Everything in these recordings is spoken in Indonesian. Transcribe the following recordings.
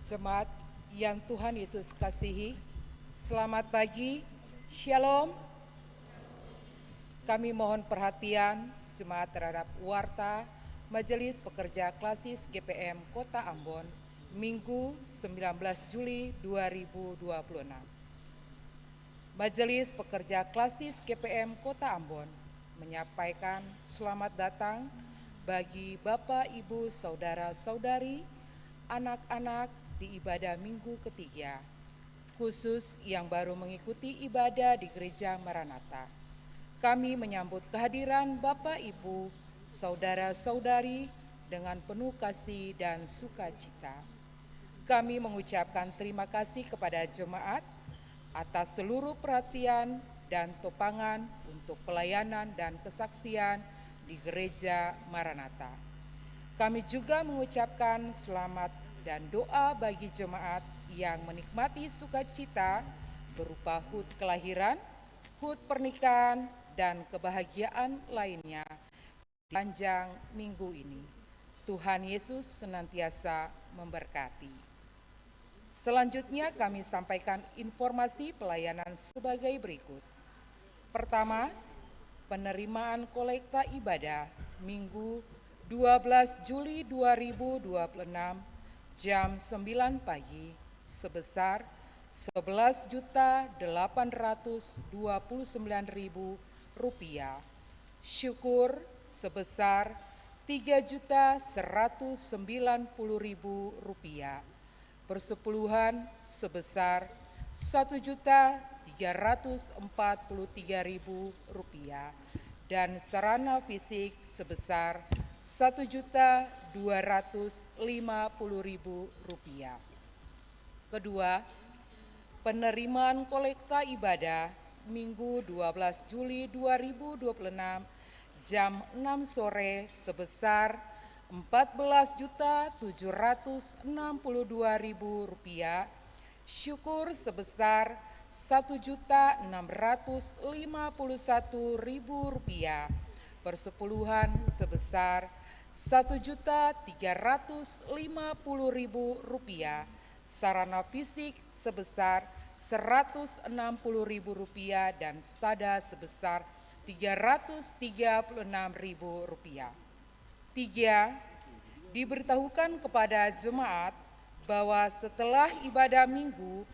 Jemaat yang Tuhan Yesus kasihi, selamat pagi, Shalom. Kami mohon perhatian jemaat terhadap warta Majelis Pekerja Klasis GPM Kota Ambon, Minggu 19 Juli 2026. Majelis Pekerja Klasis GPM Kota Ambon menyampaikan selamat datang bagi Bapak, Ibu, Saudara-saudari, anak-anak di ibadah minggu ketiga, khusus yang baru mengikuti ibadah di Gereja Maranatha. Kami menyambut kehadiran Bapak, Ibu, Saudara-saudari dengan penuh kasih dan sukacita. Kami mengucapkan terima kasih kepada jemaat atas seluruh perhatian dan topangan untuk pelayanan dan kesaksian di Gereja Maranatha. Kami juga mengucapkan selamat dan doa bagi jemaat yang menikmati sukacita berupa HUT kelahiran, HUT pernikahan, dan kebahagiaan lainnya di panjang minggu ini. Tuhan Yesus senantiasa memberkati. Selanjutnya kami sampaikan informasi pelayanan sebagai berikut. Pertama, penerimaan kolekta ibadah Minggu 12 Juli 2026 jam 9 pagi sebesar Rp11.829.000, syukur sebesar Rp3.190.000, persepuluhan sebesar Rp1.343.000 dan sarana fisik sebesar Rp1.250.000. Kedua, penerimaan kolekta ibadah Minggu 12 Juli 2026 jam 6 sore sebesar Rp14.762.000, syukur sebesar Rp1.651.000, persepuluhan sebesar Rp1.350.000, sarana fisik sebesar Rp160.000 dan sada sebesar Rp336.000. Tiga, diberitahukan kepada jemaat bahwa setelah ibadah Minggu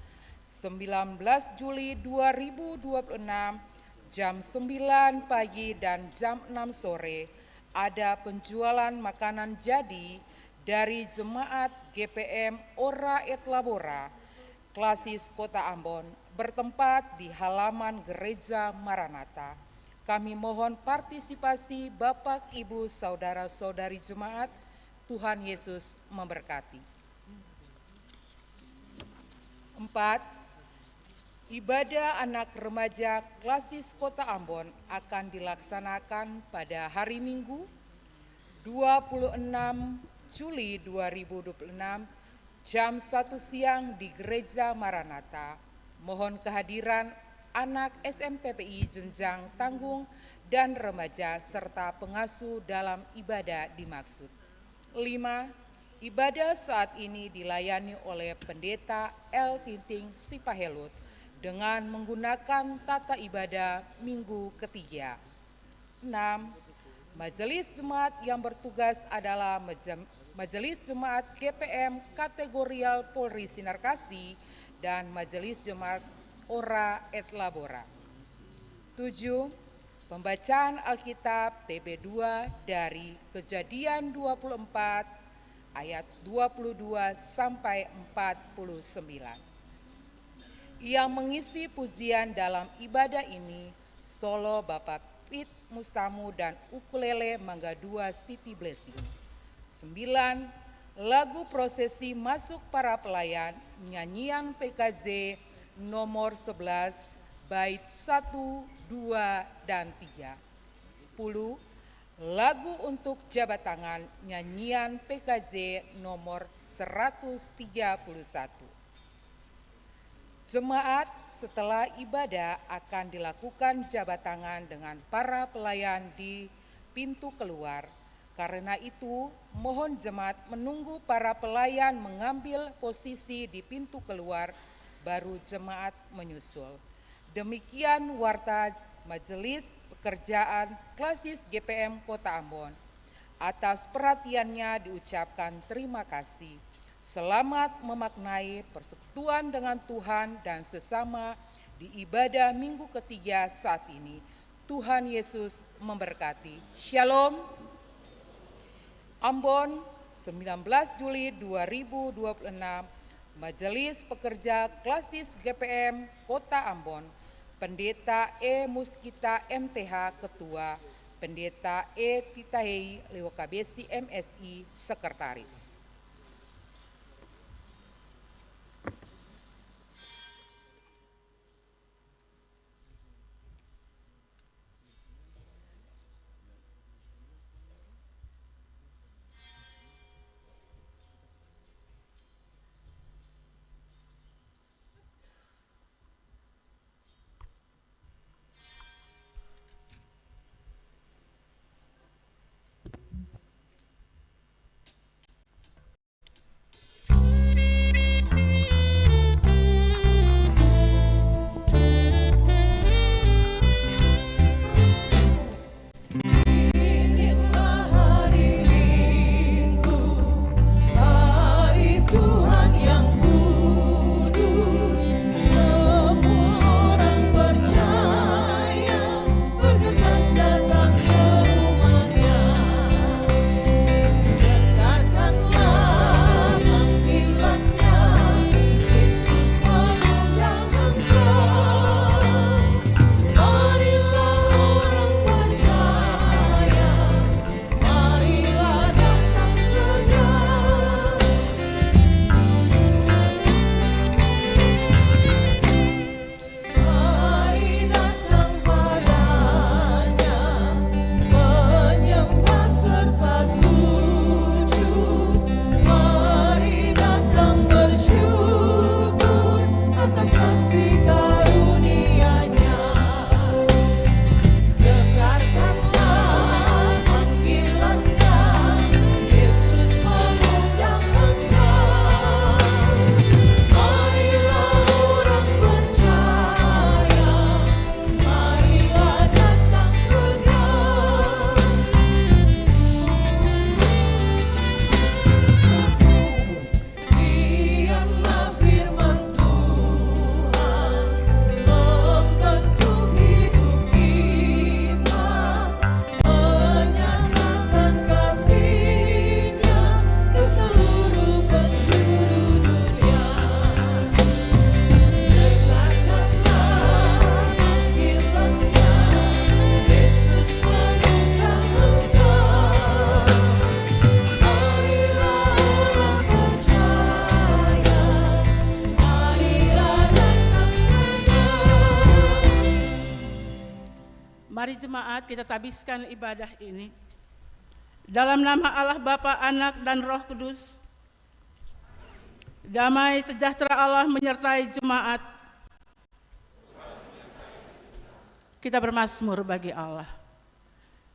19 Juli 2026 jam 9 pagi dan jam 6 sore ada penjualan makanan jadi dari jemaat GPM Ora et Labora, Klasis Kota Ambon, bertempat di halaman Gereja Maranatha. Kami mohon partisipasi Bapak, Ibu, Saudara-saudari jemaat. Tuhan Yesus memberkati. 4. Ibadah anak remaja Klasis Kota Ambon akan dilaksanakan pada hari Minggu 26 Juli 2026 jam 1 siang di Gereja Maranatha. Mohon kehadiran anak SMTPI jenjang tanggung dan remaja serta pengasuh dalam ibadah dimaksud. 5. Ibadah saat ini dilayani oleh Pendeta L. Tinting Sipahelut dengan menggunakan tata ibadah minggu ketiga. 6. Majelis Jemaat yang bertugas adalah Majelis Jemaat GPM Kategorial Polri Sinar Kasih dan Majelis Jemaat Ora et Labora. 7. Pembacaan Alkitab TB2 dari Kejadian 24 ayat 22 sampai 49. Yang mengisi pujian dalam ibadah ini solo Bapak Pit Mustamu dan ukulele Mangga 2 City Blessing. 9. Lagu prosesi masuk para pelayan nyanyian PKJ nomor 11 bait 1, 2, dan 3. 10. Lagu untuk jabat tangan nyanyian PKJ nomor 131. Jemaat setelah ibadah akan dilakukan jabat tangan dengan para pelayan di pintu keluar. Karena itu, mohon jemaat menunggu para pelayan mengambil posisi di pintu keluar, baru jemaat menyusul. Demikian warta Majelis Pekerjaan Klasis GPM Kota Ambon. Atas perhatiannya diucapkan terima kasih. Selamat memaknai persekutuan dengan Tuhan dan sesama di ibadah minggu ketiga saat ini. Tuhan Yesus memberkati. Shalom. Ambon, 19 Juli 2026, Majelis Pekerja Klasis GPM Kota Ambon, Pendeta E. Muskita MTH Ketua, Pendeta E. Titahei Lewokabesi MSI Sekretaris. Mari jemaat kita tabiskan ibadah ini. Dalam nama Allah Bapa, Anak, dan Roh Kudus, damai sejahtera Allah menyertai jemaat. Kita bermazmur bagi Allah.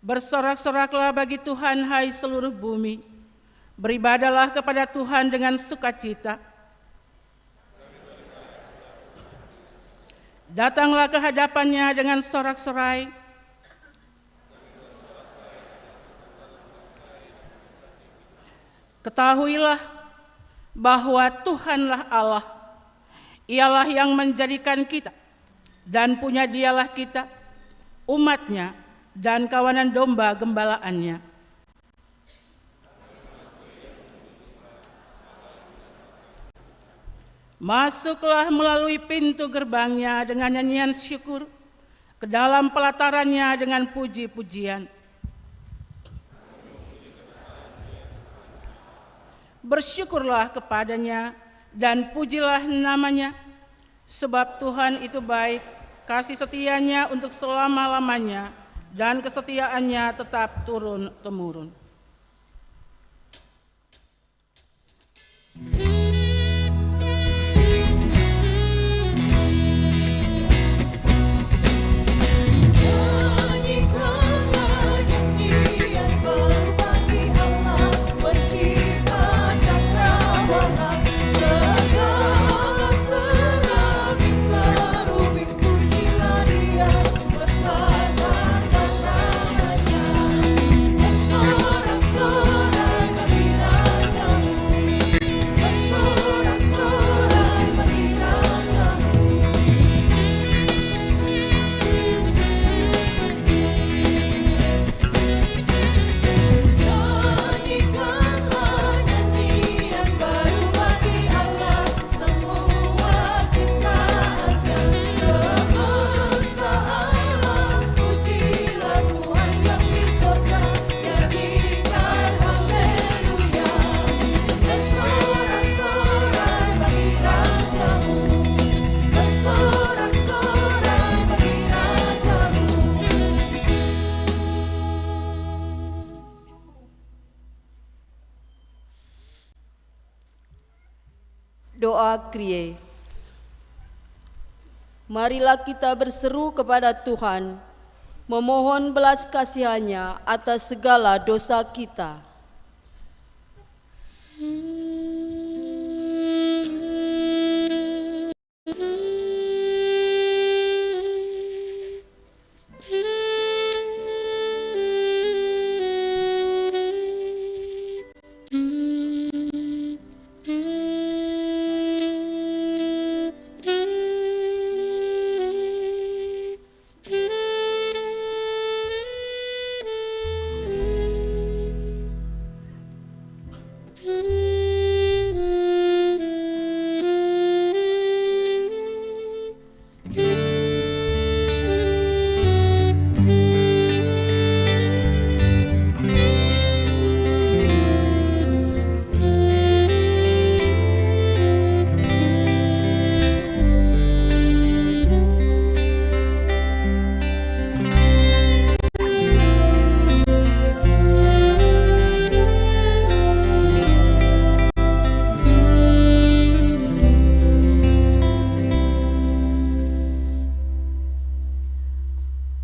Bersorak-soraklah bagi Tuhan, hai seluruh bumi. Beribadalah kepada Tuhan dengan sukacita. Datanglah ke hadapannya dengan sorak-sorai. Ketahuilah bahwa Tuhanlah Allah. Ialah yang menjadikan kita, dan punya Dialah kita, umatnya, dan kawanan domba gembalaannya. Masuklah melalui pintu gerbangnya dengan nyanyian syukur, ke dalam pelatarannya dengan puji-pujian. Bersyukurlah kepadanya dan pujilah namanya, sebab Tuhan itu baik, kasih setianya untuk selama-lamanya, dan kesetiaannya tetap turun-temurun. Nyanyikanlah nyanyian baru bagi Doa Kyrie. Marilah kita berseru kepada Tuhan, memohon belas kasihan-Nya atas segala dosa kita.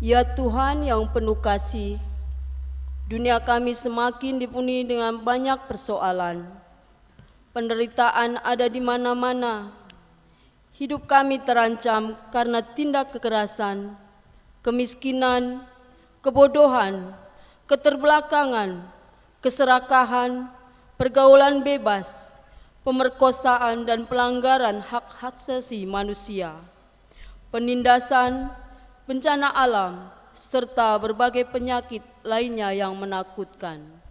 Ya Tuhan yang penuh kasih, dunia kami semakin dipenuhi dengan banyak persoalan. Penderitaan ada di mana-mana. Hidup kami terancam karena tindak kekerasan, kemiskinan, kebodohan, keterbelakangan, keserakahan, pergaulan bebas, pemerkosaan dan pelanggaran hak asasi manusia, penindasan, bencana alam, serta berbagai penyakit lainnya yang menakutkan.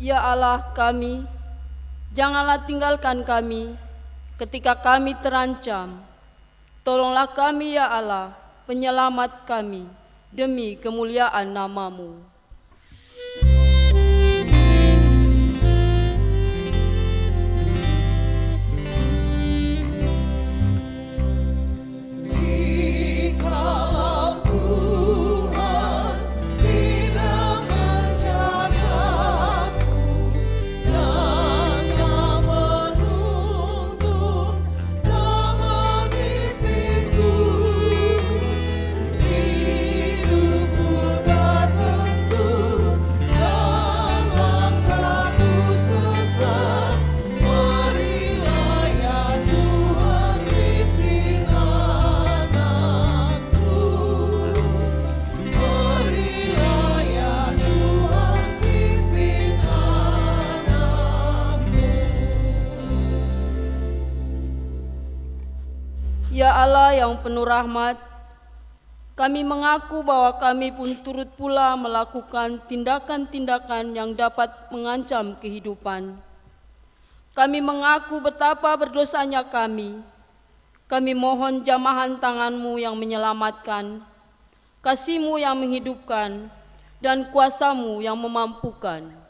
Ya Allah kami, janganlah tinggalkan kami ketika kami terancam. Tolonglah kami ya Allah, penyelamat kami, demi kemuliaan nama-Mu. Ya Allah yang penuh rahmat, kami mengaku bahwa kami pun turut pula melakukan tindakan-tindakan yang dapat mengancam kehidupan. Kami mengaku betapa berdosanya kami. Kami mohon jamahan tangan-Mu yang menyelamatkan, kasih-Mu yang menghidupkan, dan kuasa-Mu yang memampukan.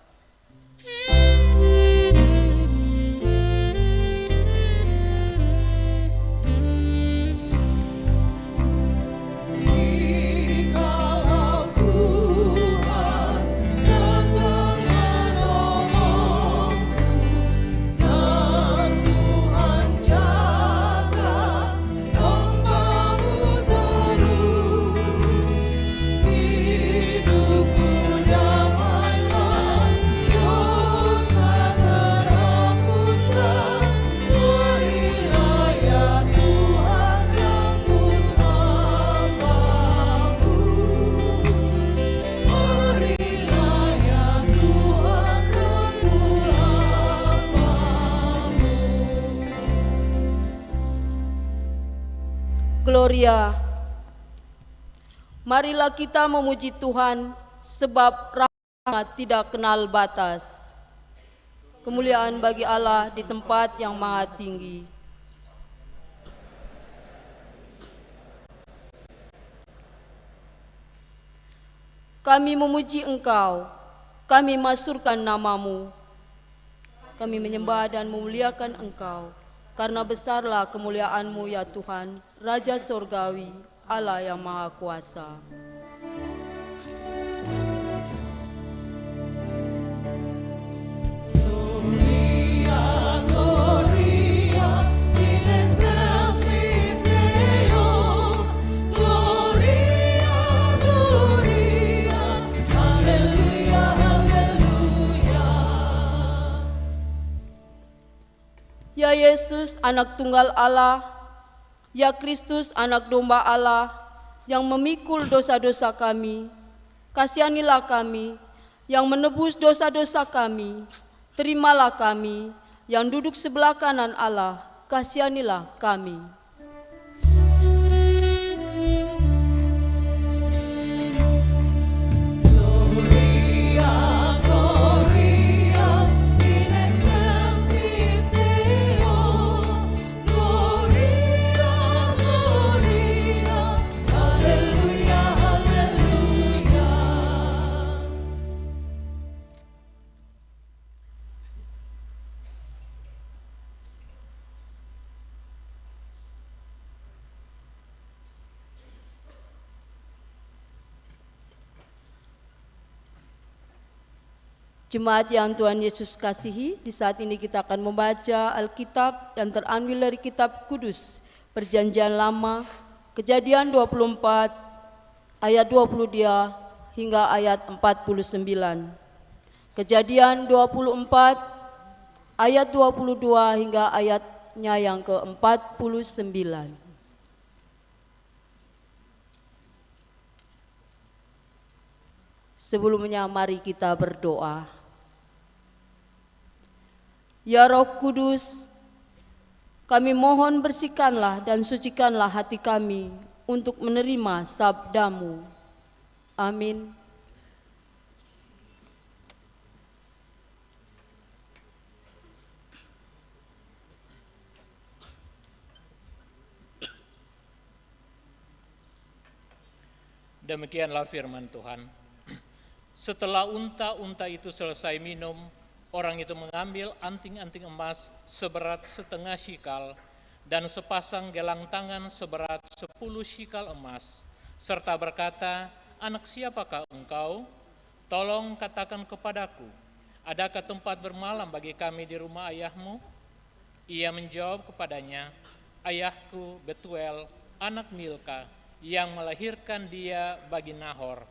Hidupku damailah Gloria. Marilah kita memuji Tuhan, sebab rahmat tidak kenal batas. Kemuliaan bagi Allah di tempat yang maha tinggi. Kami memuji Engkau, kami masyurkan namamu. Kami menyembah dan memuliakan Engkau, karena besarlah kemuliaan-Mu ya Tuhan, Raja Sorgawi, Allah yang Maha Kuasa. Ya Yesus, anak tunggal Allah, ya Kristus, anak domba Allah, yang memikul dosa-dosa kami, kasihanilah kami, yang menebus dosa-dosa kami, terimalah kami, yang duduk sebelah kanan Allah, kasihanilah kami. Jemaat yang Tuhan Yesus kasihi, di saat ini kita akan membaca Alkitab yang terambil dari kitab Kudus, Perjanjian Lama, Kejadian 24, ayat 22 hingga ayat 49. Kejadian 24, ayat 22 hingga ayatnya yang ke-49. Sebelumnya mari kita berdoa. Ya Roh Kudus, kami mohon bersihkanlah dan sucikanlah hati kami untuk menerima sabda-Mu. Amin. Demikianlah firman Tuhan. Setelah unta-unta itu selesai minum, orang itu mengambil anting-anting emas seberat setengah shikal dan sepasang gelang tangan seberat 10 shikal emas, serta berkata, "Anak siapakah engkau? Tolong katakan kepadaku, adakah tempat bermalam bagi kami di rumah ayahmu?" Ia menjawab kepadanya, "Ayahku Betuel, anak Milka, yang melahirkan dia bagi Nahor."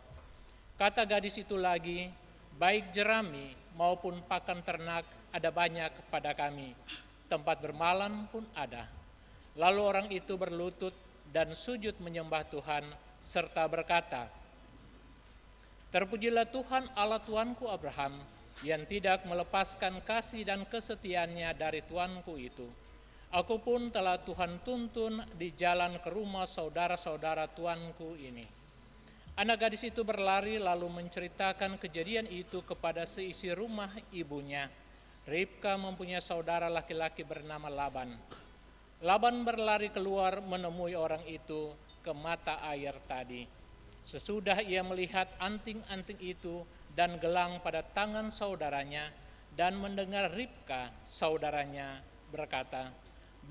Kata gadis itu lagi, "Baik jerami maupun pakan ternak ada banyak pada kami, tempat bermalam pun ada." Lalu orang itu berlutut dan sujud menyembah Tuhan, serta berkata, "Terpujilah Tuhan Allah Tuanku Abraham, yang tidak melepaskan kasih dan kesetiaannya dari tuanku itu. Aku pun telah Tuhan tuntun di jalan ke rumah saudara-saudara tuanku ini." Anak gadis itu berlari lalu menceritakan kejadian itu kepada seisi rumah ibunya. Ribka mempunyai saudara laki-laki bernama Laban. Laban berlari keluar menemui orang itu ke mata air tadi. Sesudah ia melihat anting-anting itu dan gelang pada tangan saudaranya, dan mendengar Ribka saudaranya berkata,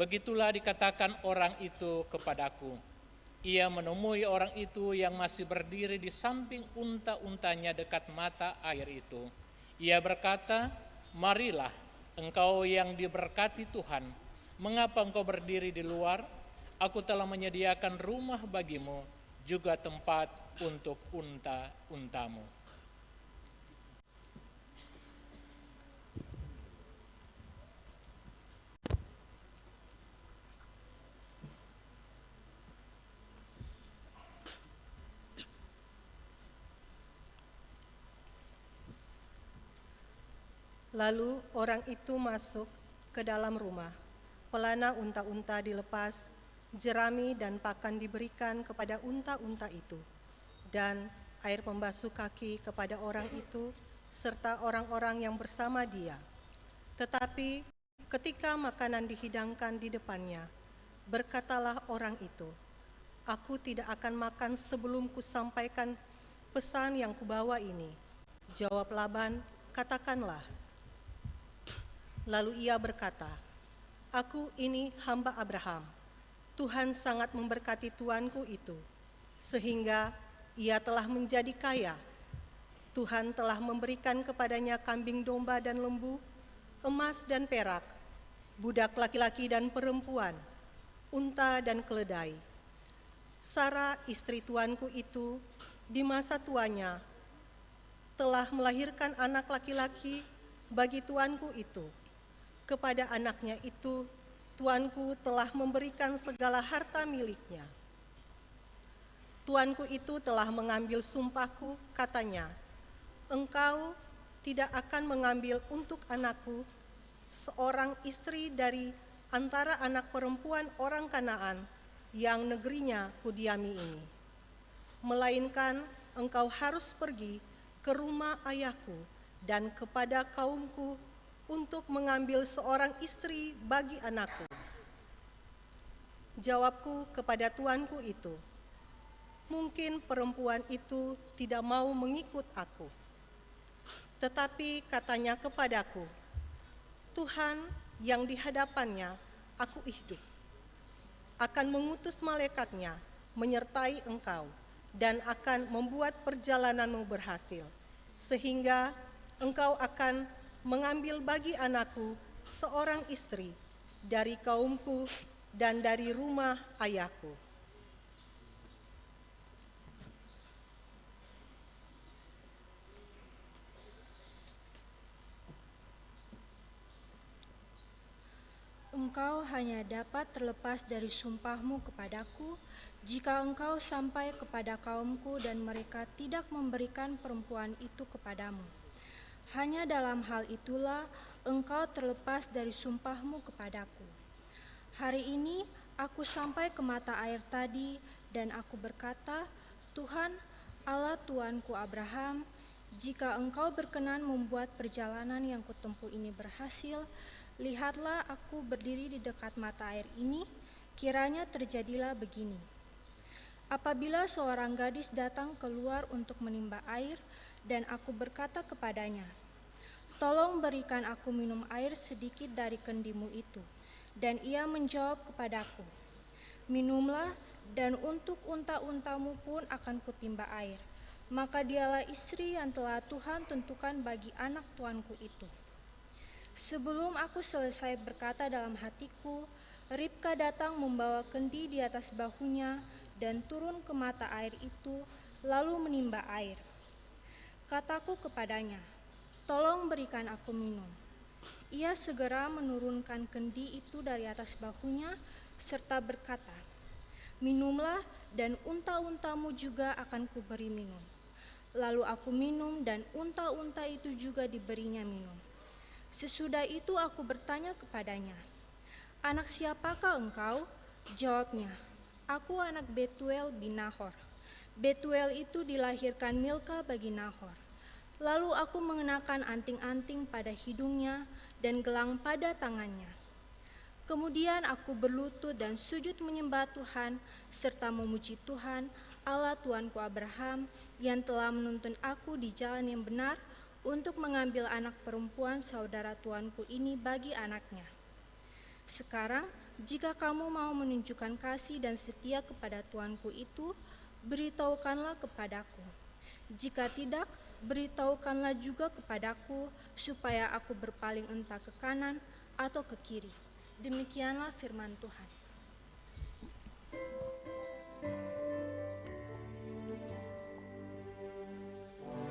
"Begitulah dikatakan orang itu kepadaku." Ia menemui orang itu yang masih berdiri di samping unta-untanya dekat mata air itu. Ia berkata, "Marilah, engkau yang diberkati Tuhan, mengapa engkau berdiri di luar? Aku telah menyediakan rumah bagimu, juga tempat untuk unta-untamu." Lalu orang itu masuk ke dalam rumah. Pelana unta-unta dilepas, jerami dan pakan diberikan kepada unta-unta itu, dan air pembasuh kaki kepada orang itu, serta orang-orang yang bersama dia. Tetapi ketika makanan dihidangkan di depannya, berkatalah orang itu, "Aku tidak akan makan sebelum kusampaikan pesan yang kubawa ini." Jawab Laban, "Katakanlah." Lalu ia berkata, "Aku ini hamba Abraham. Tuhan sangat memberkati tuanku itu, sehingga ia telah menjadi kaya. Tuhan telah memberikan kepadanya kambing domba dan lembu, emas dan perak, budak laki-laki dan perempuan, unta dan keledai. Sara istri tuanku itu di masa tuanya telah melahirkan anak laki-laki bagi tuanku itu. Kepada anaknya itu tuanku telah memberikan segala harta miliknya. Tuanku itu telah mengambil sumpahku, katanya, 'Engkau tidak akan mengambil untuk anakku seorang istri dari antara anak perempuan orang Kanaan yang negerinya kudiami ini. Melainkan engkau harus pergi ke rumah ayahku dan kepada kaumku untuk mengambil seorang istri bagi anakku.' Jawabku kepada tuanku itu, 'Mungkin perempuan itu tidak mau mengikut aku.' Tetapi katanya kepadaku, 'Tuhan yang di hadapannya aku hidup, akan mengutus malaikatnya menyertai engkau dan akan membuat perjalananmu berhasil, sehingga engkau akan mengambil bagi anakku seorang istri dari kaumku dan dari rumah ayahku.' Engkau hanya dapat terlepas dari sumpahmu kepadaku jika engkau sampai kepada kaumku dan mereka tidak memberikan perempuan itu kepadamu. Hanya dalam hal itulah engkau terlepas dari sumpahmu kepadaku. Hari ini aku sampai ke mata air tadi dan aku berkata, 'Tuhan, Allah Tuanku Abraham, jika engkau berkenan membuat perjalanan yang kutempuh ini berhasil, lihatlah aku berdiri di dekat mata air ini, kiranya terjadilah begini. Apabila seorang gadis datang keluar untuk menimba air, dan aku berkata kepadanya, tolong berikan aku minum air sedikit dari kendimu itu. Dan ia menjawab kepadaku, minumlah, dan untuk unta-untamu pun akan kutimba air. Maka dialah istri yang telah Tuhan tentukan bagi anak tuanku itu. Sebelum aku selesai berkata dalam hatiku, Ribka datang membawa kendi di atas bahunya dan turun ke mata air itu, lalu menimba air. Kataku kepadanya, tolong berikan aku minum. Ia segera menurunkan kendi itu dari atas bahunya serta berkata, minumlah dan unta-untamu juga akan kuberi minum. Lalu aku minum dan unta-unta itu juga diberinya minum. Sesudah itu aku bertanya kepadanya, anak siapakah engkau? Jawabnya, aku anak Betuel bin Nahor. Betuel itu dilahirkan Milka bagi Nahor. Lalu aku mengenakan anting-anting pada hidungnya dan gelang pada tangannya. Kemudian aku berlutut dan sujud menyembah Tuhan serta memuji Tuhan, Allah Tuanku Abraham, yang telah menuntun aku di jalan yang benar untuk mengambil anak perempuan saudara tuanku ini bagi anaknya. Sekarang, jika kamu mau menunjukkan kasih dan setia kepada tuanku itu, beritahukanlah kepadaku. Jika tidak, beritahukanlah juga kepadaku, supaya aku berpaling entah ke kanan atau ke kiri. Demikianlah firman Tuhan.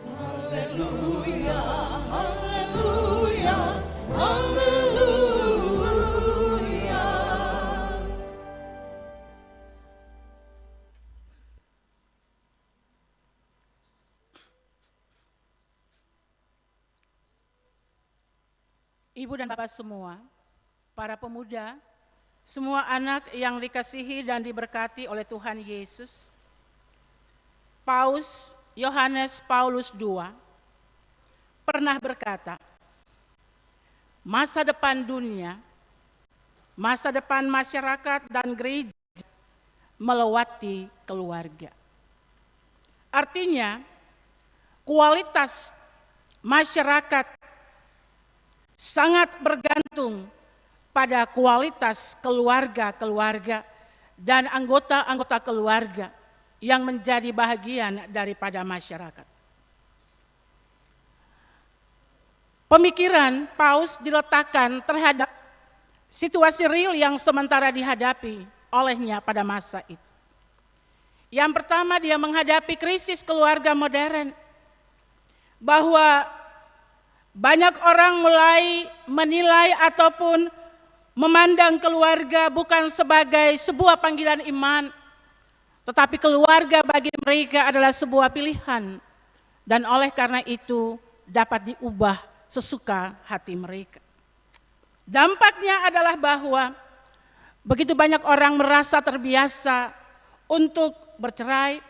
Haleluya, haleluya, haleluya. Ibu dan Bapak semua, para pemuda Semua anak yang dikasihi dan diberkati oleh Tuhan Yesus, Paus Yohanes Paulus II pernah berkata, masa depan dunia, masa depan masyarakat dan gereja melewati keluarga. Artinya, kualitas masyarakat sangat bergantung pada kualitas keluarga-keluarga dan anggota-anggota keluarga yang menjadi bahagian daripada masyarakat. Pemikiran Paus diletakkan terhadap situasi real yang sementara dihadapi olehnya pada masa itu. Yang pertama, dia menghadapi krisis keluarga modern, bahwa banyak orang mulai menilai ataupun memandang keluarga bukan sebagai sebuah panggilan iman, tetapi keluarga bagi mereka adalah sebuah pilihan, dan oleh karena itu dapat diubah sesuka hati mereka. Dampaknya adalah bahwa begitu banyak orang merasa terbiasa untuk bercerai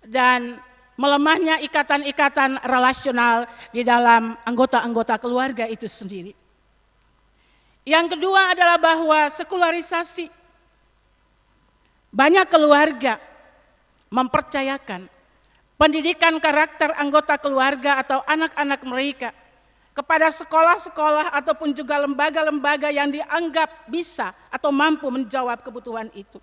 dan melemahnya ikatan-ikatan relasional di dalam anggota-anggota keluarga itu sendiri. Yang kedua adalah bahwa sekularisasi. Banyak keluarga mempercayakan pendidikan karakter anggota keluarga atau anak-anak mereka kepada sekolah-sekolah ataupun juga lembaga-lembaga yang dianggap bisa atau mampu menjawab kebutuhan itu,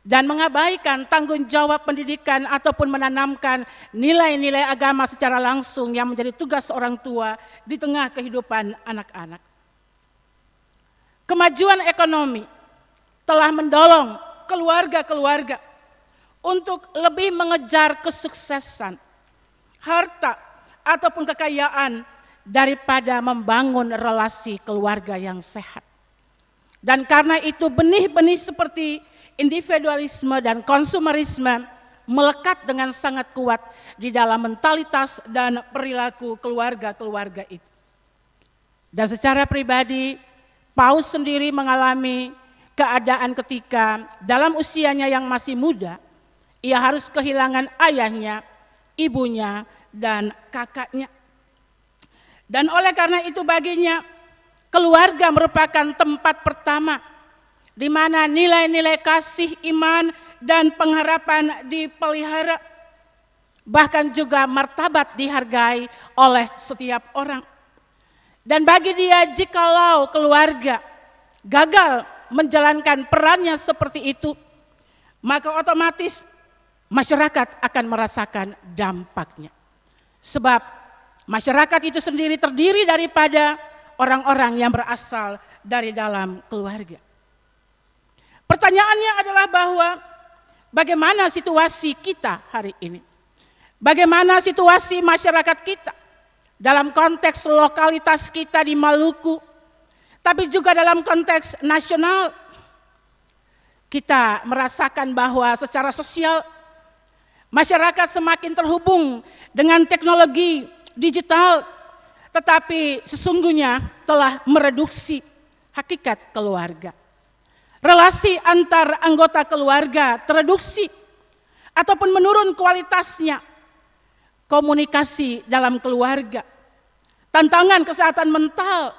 dan mengabaikan tanggung jawab pendidikan ataupun menanamkan nilai-nilai agama secara langsung yang menjadi tugas orang tua di tengah kehidupan anak-anak. Kemajuan ekonomi telah mendorong keluarga-keluarga untuk lebih mengejar kesuksesan, harta ataupun kekayaan daripada membangun relasi keluarga yang sehat. Dan karena itu benih-benih seperti individualisme dan konsumerisme melekat dengan sangat kuat di dalam mentalitas dan perilaku keluarga-keluarga itu. Dan secara pribadi, Paus sendiri mengalami keadaan ketika dalam usianya yang masih muda, ia harus kehilangan ayahnya, ibunya, dan kakaknya. Dan oleh karena itu baginya, keluarga merupakan tempat pertama di mana nilai-nilai kasih, iman, dan pengharapan dipelihara. Bahkan juga martabat dihargai oleh setiap orang. Dan bagi dia, jikalau keluarga gagal menjalankan perannya seperti itu, maka otomatis masyarakat akan merasakan dampaknya. Sebab masyarakat itu sendiri terdiri daripada orang-orang yang berasal dari dalam keluarga. Pertanyaannya adalah bahwa bagaimana situasi kita hari ini? Bagaimana situasi masyarakat kita dalam konteks lokalitas kita di Maluku, tapi juga dalam konteks nasional? Kita merasakan bahwa secara sosial masyarakat semakin terhubung dengan teknologi digital, tetapi sesungguhnya telah mereduksi hakikat keluarga. Relasi antar anggota keluarga tereduksi ataupun menurun kualitasnya. Komunikasi dalam keluarga, tantangan kesehatan mental,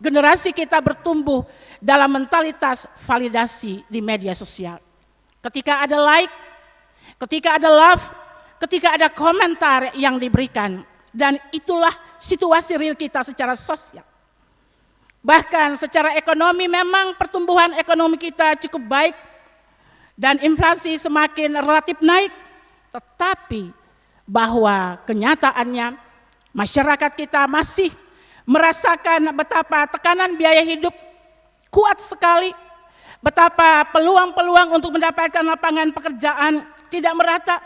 generasi kita bertumbuh dalam mentalitas validasi di media sosial. Ketika ada like, ketika ada love, ketika ada komentar yang diberikan, dan itulah situasi real kita secara sosial. Bahkan secara ekonomi memang pertumbuhan ekonomi kita cukup baik dan inflasi semakin relatif naik, tetapi bahwa kenyataannya masyarakat kita masih merasakan betapa tekanan biaya hidup kuat sekali, betapa peluang-peluang untuk mendapatkan lapangan pekerjaan tidak merata,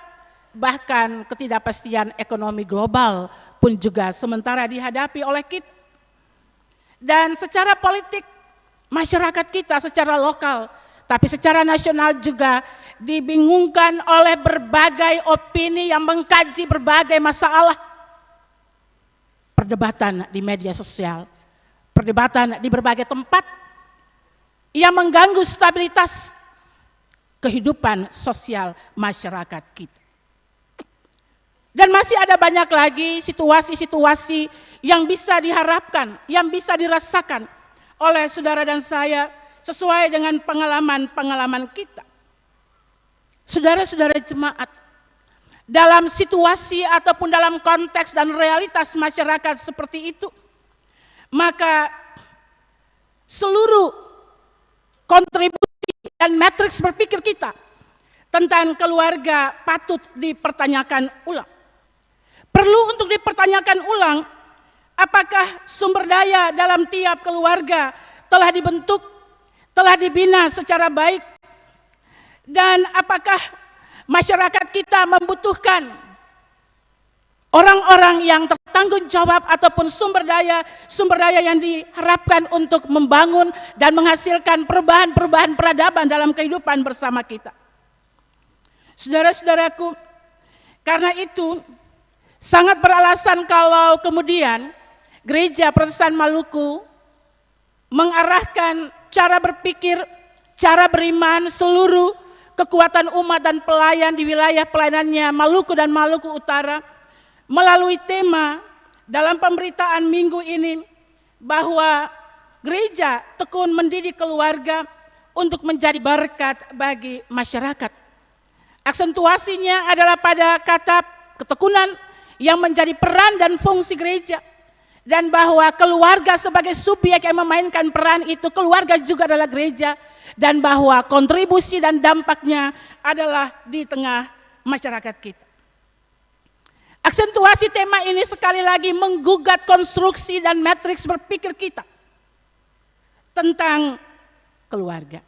bahkan ketidakpastian ekonomi global pun juga sementara dihadapi oleh kita. Dan secara politik masyarakat kita secara lokal, tapi secara nasional juga dibingungkan oleh berbagai opini yang mengkaji berbagai masalah. Perdebatan di media sosial, perdebatan di berbagai tempat, yang mengganggu stabilitas kehidupan sosial masyarakat kita. Dan masih ada banyak lagi situasi-situasi yang bisa diharapkan, yang bisa dirasakan oleh saudara dan saya sesuai dengan pengalaman-pengalaman kita. Saudara-saudara jemaat, dalam situasi ataupun dalam konteks dan realitas masyarakat seperti itu, maka seluruh kontribusi dan matriks berpikir kita tentang keluarga patut dipertanyakan ulang. Perlu untuk dipertanyakan ulang, apakah sumber daya dalam tiap keluarga telah dibentuk, telah dibina secara baik, dan apakah masyarakat kita membutuhkan orang-orang yang bertanggung jawab ataupun sumber daya yang diharapkan untuk membangun dan menghasilkan perubahan-perubahan peradaban dalam kehidupan bersama kita. Saudara-saudaraku, karena itu sangat beralasan kalau kemudian Gereja Protestan Maluku mengarahkan cara berpikir, cara beriman seluruh kekuatan umat dan pelayan di wilayah pelayanannya Maluku dan Maluku Utara melalui tema dalam pemberitaan minggu ini bahwa gereja tekun mendidik keluarga untuk menjadi berkat bagi masyarakat. Aksentuasinya adalah pada kata ketekunan yang menjadi peran dan fungsi gereja, dan bahwa keluarga sebagai subjek yang memainkan peran itu, keluarga juga adalah gereja, dan bahwa kontribusi dan dampaknya adalah di tengah masyarakat kita. Aksentuasi tema ini sekali lagi menggugat konstruksi dan matriks berpikir kita tentang keluarga.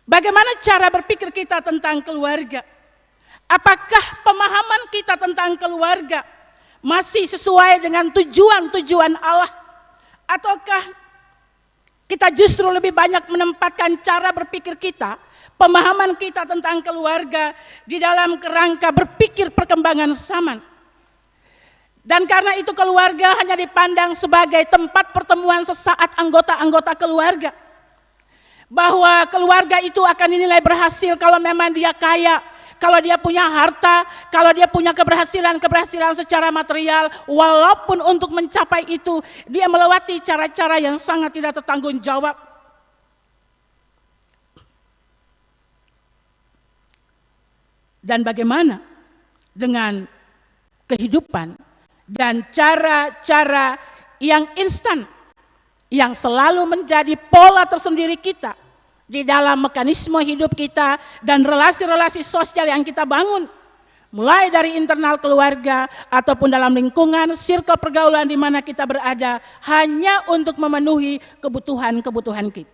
Bagaimana cara berpikir kita tentang keluarga? Apakah pemahaman kita tentang keluarga masih sesuai dengan tujuan-tujuan Allah? Ataukah kita justru lebih banyak menempatkan cara berpikir kita, pemahaman kita tentang keluarga di dalam kerangka berpikir perkembangan zaman? Dan karena itu keluarga hanya dipandang sebagai tempat pertemuan sesaat anggota-anggota keluarga. Bahwa keluarga itu akan dinilai berhasil kalau memang dia kaya, kalau dia punya harta, kalau dia punya keberhasilan secara material, walaupun untuk mencapai itu dia melewati cara-cara yang sangat tidak tertanggung jawab. Dan bagaimana dengan kehidupan dan cara-cara yang instan yang selalu menjadi pola tersendiri kita di dalam mekanisme hidup kita dan relasi-relasi sosial yang kita bangun, mulai dari internal keluarga ataupun dalam lingkungan sirkel pergaulan di mana kita berada, hanya untuk memenuhi kebutuhan-kebutuhan kita.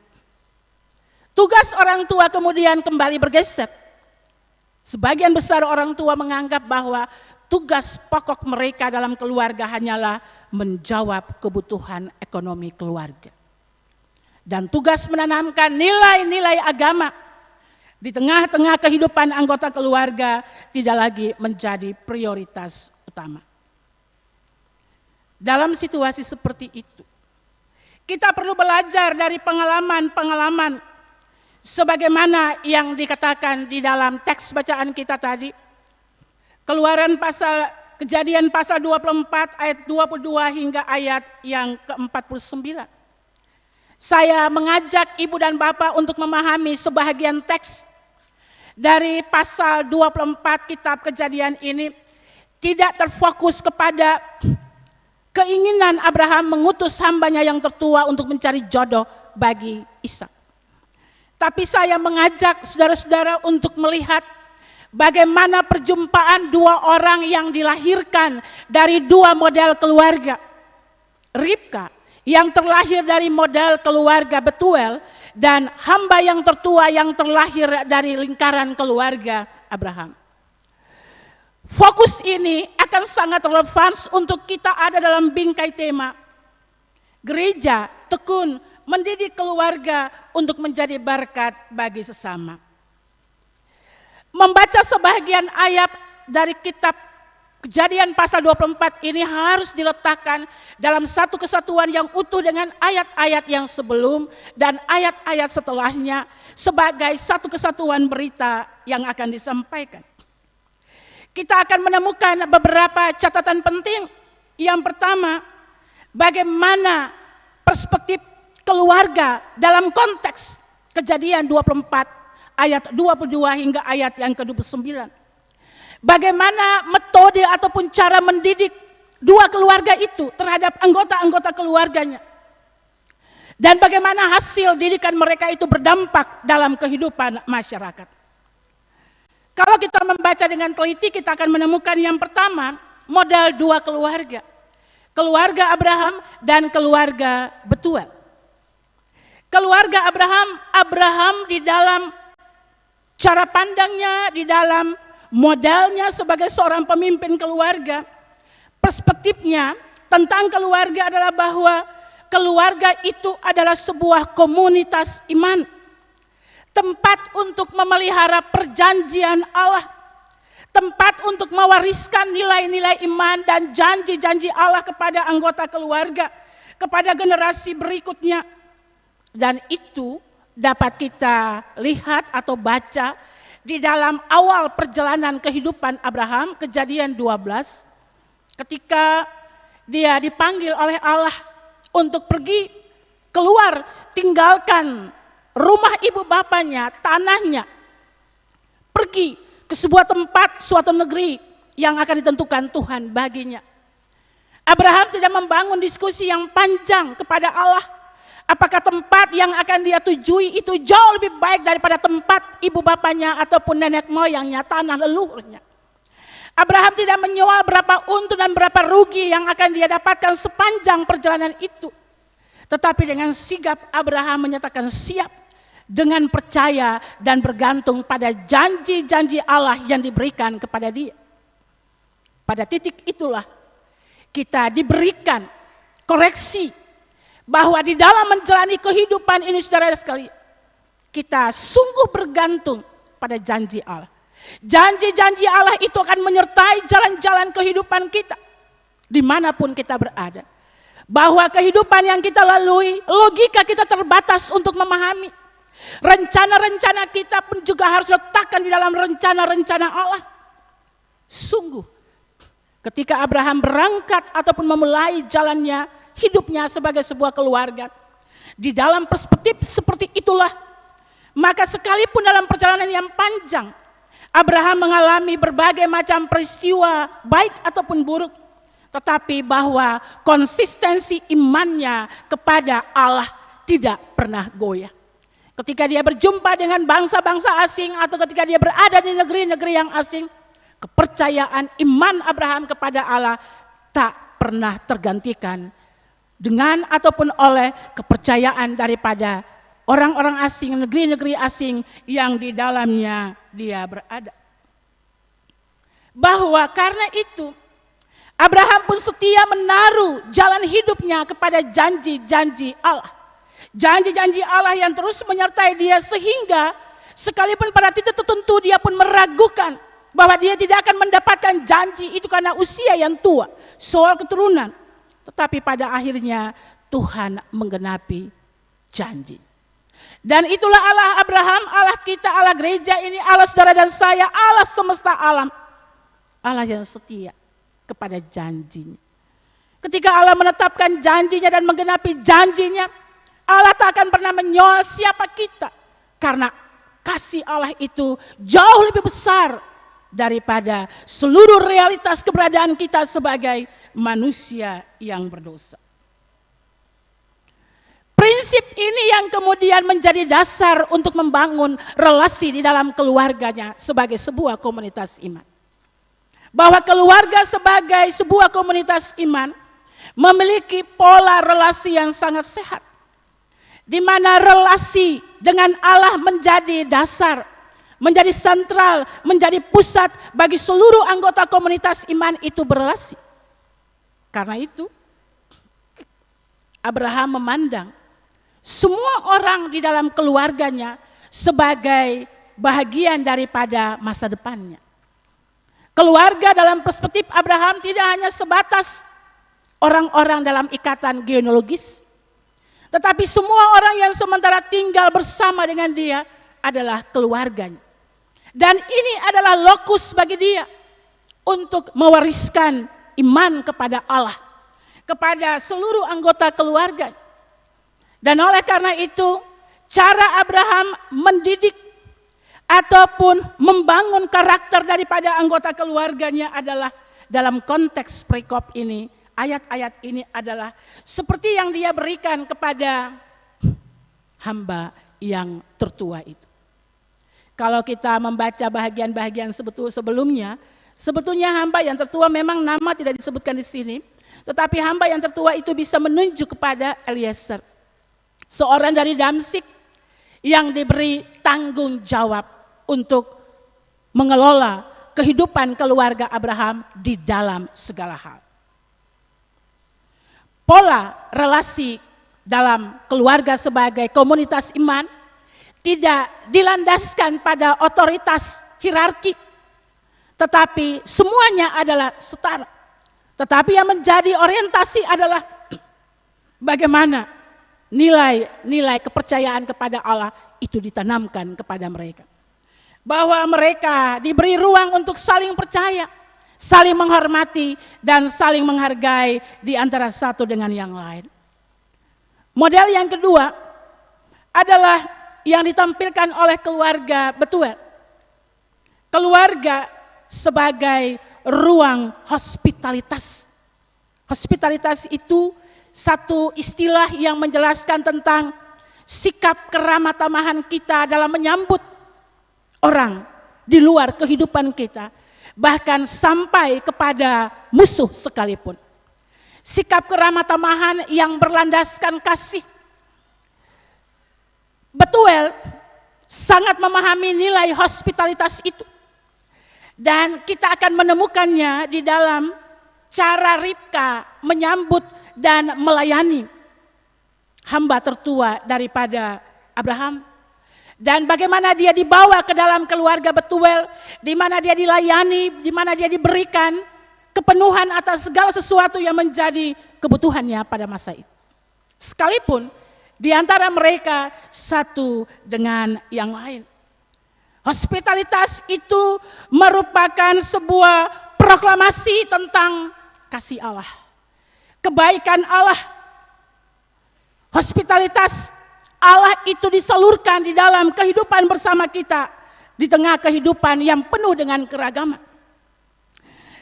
Tugas orang tua kemudian kembali bergeser. Sebagian besar orang tua menganggap bahwa tugas pokok mereka dalam keluarga hanyalah menjawab kebutuhan ekonomi keluarga. Dan tugas menanamkan nilai-nilai agama di tengah-tengah kehidupan anggota keluarga tidak lagi menjadi prioritas utama. Dalam situasi seperti itu, kita perlu belajar dari pengalaman-pengalaman sebagaimana yang dikatakan di dalam teks bacaan kita tadi. Kejadian pasal 24 ayat 22 hingga ayat yang ke-49. Saya mengajak ibu dan bapak untuk memahami sebahagian teks dari pasal 24 kitab Kejadian ini tidak terfokus kepada keinginan Abraham mengutus hambanya yang tertua untuk mencari jodoh bagi Ishak. Tapi saya mengajak saudara-saudara untuk melihat bagaimana perjumpaan dua orang yang dilahirkan dari dua model keluarga. Ribka yang terlahir dari model keluarga Betuel, dan hamba yang tertua yang terlahir dari lingkaran keluarga Abraham. Fokus ini akan sangat relevan untuk kita ada dalam bingkai tema gereja tekun mendidik keluarga untuk menjadi berkat bagi sesama. Membaca sebagian ayat dari kitab Kejadian pasal 24 ini harus diletakkan dalam satu kesatuan yang utuh dengan ayat-ayat yang sebelum dan ayat-ayat setelahnya sebagai satu kesatuan berita yang akan disampaikan. Kita akan menemukan beberapa catatan penting. Yang pertama, bagaimana perspektif keluarga dalam konteks Kejadian 24 ayat 22 hingga ayat yang ke-29. Bagaimana metode ataupun cara mendidik dua keluarga itu terhadap anggota-anggota keluarganya. Dan bagaimana hasil didikan mereka itu berdampak dalam kehidupan masyarakat. Kalau kita membaca dengan teliti, kita akan menemukan yang pertama, modal dua keluarga. Keluarga Abraham dan keluarga Betuel. Keluarga Abraham di dalam cara pandangnya, di dalam modalnya sebagai seorang pemimpin keluarga, perspektifnya tentang keluarga adalah bahwa keluarga itu adalah sebuah komunitas iman, tempat untuk memelihara perjanjian Allah, tempat untuk mewariskan nilai-nilai iman dan janji-janji Allah kepada anggota keluarga, kepada generasi berikutnya. Dan itu dapat kita lihat atau baca di dalam awal perjalanan kehidupan Abraham, Kejadian 12, ketika dia dipanggil oleh Allah untuk pergi keluar, tinggalkan rumah ibu bapanya, tanahnya, pergi ke sebuah tempat, suatu negeri yang akan ditentukan Tuhan baginya. Abraham tidak membangun diskusi yang panjang kepada Allah, apakah tempat yang akan dia tujui itu jauh lebih baik daripada tempat ibu bapanya ataupun nenek moyangnya, tanah leluhurnya. Abraham tidak menyoal berapa untung dan berapa rugi yang akan dia dapatkan sepanjang perjalanan itu. Tetapi dengan sigap Abraham menyatakan siap dengan percaya dan bergantung pada janji-janji Allah yang diberikan kepada dia. Pada titik itulah kita diberikan koreksi bahwa di dalam menjalani kehidupan ini, saudara sekalian, kita sungguh bergantung pada janji Allah. Janji-janji Allah itu akan menyertai jalan-jalan kehidupan kita dimanapun kita berada. Bahwa kehidupan yang kita lalui, logika kita terbatas untuk memahami. Rencana-rencana kita pun juga harus letakkan di dalam rencana-rencana Allah. Sungguh, ketika Abraham berangkat ataupun memulai jalannya, hidupnya sebagai sebuah keluarga, di dalam perspektif seperti itulah, maka sekalipun dalam perjalanan yang panjang, Abraham mengalami berbagai macam peristiwa baik ataupun buruk, tetapi bahwa konsistensi imannya kepada Allah tidak pernah goyah. Ketika dia berjumpa dengan bangsa-bangsa asing atau ketika dia berada di negeri-negeri yang asing, kepercayaan iman Abraham kepada Allah tak pernah tergantikan dengan ataupun oleh kepercayaan daripada orang-orang asing, negeri-negeri asing yang di dalamnya dia berada. Bahwa karena itu Abraham pun setia menaruh jalan hidupnya kepada janji-janji Allah. Janji-janji Allah yang terus menyertai dia sehingga sekalipun pada titik tertentu dia pun meragukan bahwa dia tidak akan mendapatkan janji itu karena usia yang tua, soal keturunan. Tetapi pada akhirnya Tuhan menggenapi janji. Dan itulah Allah Abraham, Allah kita, Allah gereja ini, Allah saudara dan saya, Allah semesta alam. Allah yang setia kepada janjinya. Ketika Allah menetapkan janjinya dan menggenapi janjinya, Allah tak akan pernah menyoal siapa kita. Karena kasih Allah itu jauh lebih besar daripada seluruh realitas keberadaan kita sebagai manusia yang berdosa. Prinsip ini yang kemudian menjadi dasar untuk membangun relasi di dalam keluarganya sebagai sebuah komunitas iman. Bahwa keluarga sebagai sebuah komunitas iman memiliki pola relasi yang sangat sehat. Di mana relasi dengan Allah menjadi dasar, menjadi sentral, menjadi pusat bagi seluruh anggota komunitas iman itu berelasi. Karena itu Abraham memandang semua orang di dalam keluarganya sebagai bahagian daripada masa depannya. Keluarga dalam perspektif Abraham tidak hanya sebatas orang-orang dalam ikatan genealogis, tetapi semua orang yang sementara tinggal bersama dengan dia adalah keluarganya. Dan ini adalah lokus bagi dia untuk mewariskan iman kepada Allah, kepada seluruh anggota keluarga. Dan oleh karena itu, cara Abraham mendidik ataupun membangun karakter daripada anggota keluarganya adalah dalam konteks prekop ini. Ayat-ayat ini adalah seperti yang dia berikan kepada hamba yang tertua itu. Kalau kita membaca bahagian-bahagian sebelumnya, sebetulnya hamba yang tertua memang nama tidak disebutkan di sini, tetapi hamba yang tertua itu bisa menunjuk kepada Eliezer, seorang dari Damsik yang diberi tanggung jawab untuk mengelola kehidupan keluarga Abraham di dalam segala hal. Pola relasi dalam keluarga sebagai komunitas iman tidak dilandaskan pada otoritas hierarki, tetapi semuanya adalah setara. Tetapi yang menjadi orientasi adalah bagaimana nilai-nilai kepercayaan kepada Allah itu ditanamkan kepada mereka. Bahwa mereka diberi ruang untuk saling percaya, saling menghormati, dan saling menghargai di antara satu dengan yang lain. Model yang kedua adalah yang ditampilkan oleh keluarga Betuel. Keluarga sebagai ruang hospitalitas. Hospitalitas itu satu istilah yang menjelaskan tentang sikap keramah tamahan kita dalam menyambut orang di luar kehidupan kita, bahkan sampai kepada musuh sekalipun. Sikap keramah tamahan yang berlandaskan kasih. Betuel sangat memahami nilai hospitalitas itu. Dan kita akan menemukannya di dalam cara Ribka menyambut dan melayani hamba tertua daripada Abraham. Dan bagaimana dia dibawa ke dalam keluarga Betuel, di mana dia dilayani, di mana dia diberikan kepenuhan atas segala sesuatu yang menjadi kebutuhannya pada masa itu. Sekalipun di antara mereka satu dengan yang lain. Hospitalitas itu merupakan sebuah proklamasi tentang kasih Allah, kebaikan Allah. Hospitalitas Allah itu disalurkan di dalam kehidupan bersama kita, di tengah kehidupan yang penuh dengan keragaman.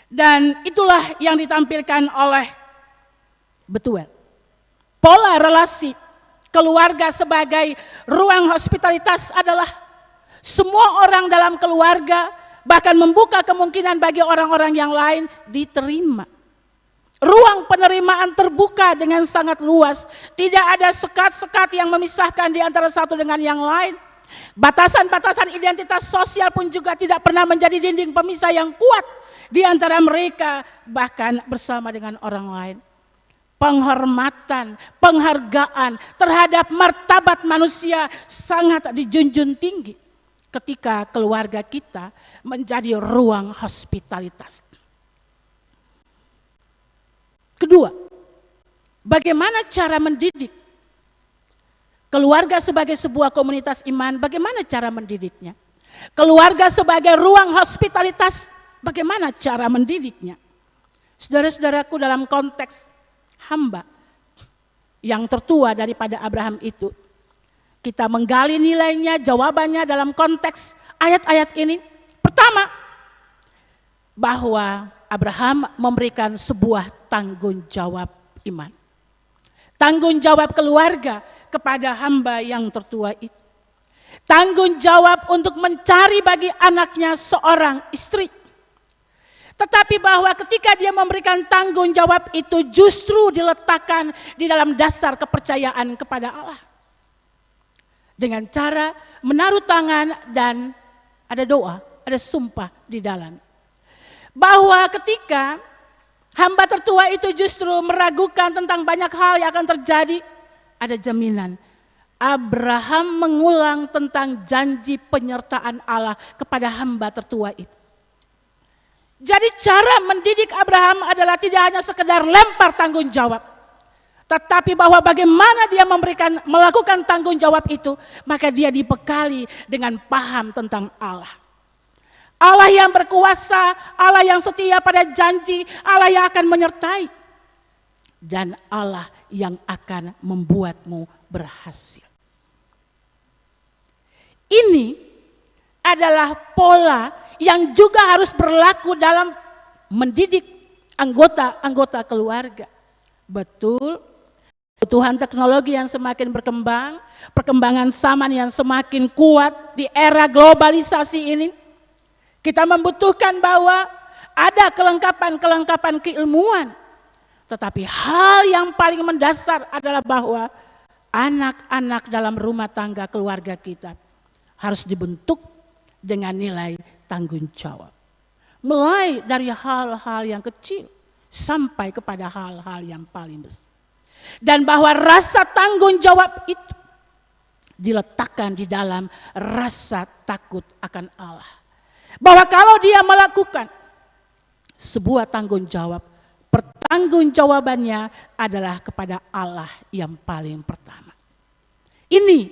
Dan itulah yang ditampilkan oleh Betuel. Pola relasi keluarga sebagai ruang hospitalitas adalah semua orang dalam keluarga, bahkan membuka kemungkinan bagi orang-orang yang lain diterima. Ruang penerimaan terbuka dengan sangat luas. Tidak ada sekat-sekat yang memisahkan di antara satu dengan yang lain. Batasan-batasan identitas sosial pun juga tidak pernah menjadi dinding pemisah yang kuat di antara mereka, bahkan bersama dengan orang lain. Penghormatan, penghargaan terhadap martabat manusia sangat dijunjung tinggi ketika keluarga kita menjadi ruang hospitalitas. Kedua, bagaimana cara mendidik keluarga sebagai sebuah komunitas iman? Bagaimana cara mendidiknya? Keluarga sebagai ruang hospitalitas, bagaimana cara mendidiknya? Saudara-saudaraku, dalam konteks hamba yang tertua daripada Abraham itu, kita menggali nilainya, jawabannya dalam konteks ayat-ayat ini. Pertama, bahwa Abraham memberikan sebuah tanggung jawab iman. Tanggung jawab keluarga kepada hamba yang tertua itu. Tanggung jawab untuk mencari bagi anaknya seorang istri. Tetapi bahwa ketika dia memberikan tanggung jawab itu justru diletakkan di dalam dasar kepercayaan kepada Allah. Dengan cara menaruh tangan dan ada doa, ada sumpah di dalam. Bahwa ketika hamba tertua itu justru meragukan tentang banyak hal yang akan terjadi, ada jaminan. Abraham mengulang tentang janji penyertaan Allah kepada hamba tertua itu. Jadi cara mendidik Abraham adalah tidak hanya sekedar lempar tanggung jawab, tetapi bahwa bagaimana dia melakukan tanggung jawab itu, maka dia dibekali dengan paham tentang Allah. Allah yang berkuasa, Allah yang setia pada janji, Allah yang akan menyertai, dan Allah yang akan membuatmu berhasil. Ini adalah pola yang juga harus berlaku dalam mendidik anggota-anggota keluarga. Betul, kebutuhan teknologi yang semakin berkembang, perkembangan zaman yang semakin kuat di era globalisasi ini, kita membutuhkan bahwa ada kelengkapan keilmuan. Tetapi hal yang paling mendasar adalah bahwa anak-anak dalam rumah tangga keluarga kita harus dibentuk dengan nilai tanggung jawab. Mulai dari hal-hal yang kecil sampai kepada hal-hal yang paling besar. Dan bahwa rasa tanggung jawab itu diletakkan di dalam rasa takut akan Allah. Bahwa kalau dia melakukan sebuah tanggung jawab, pertanggungjawabannya adalah kepada Allah yang paling pertama. Ini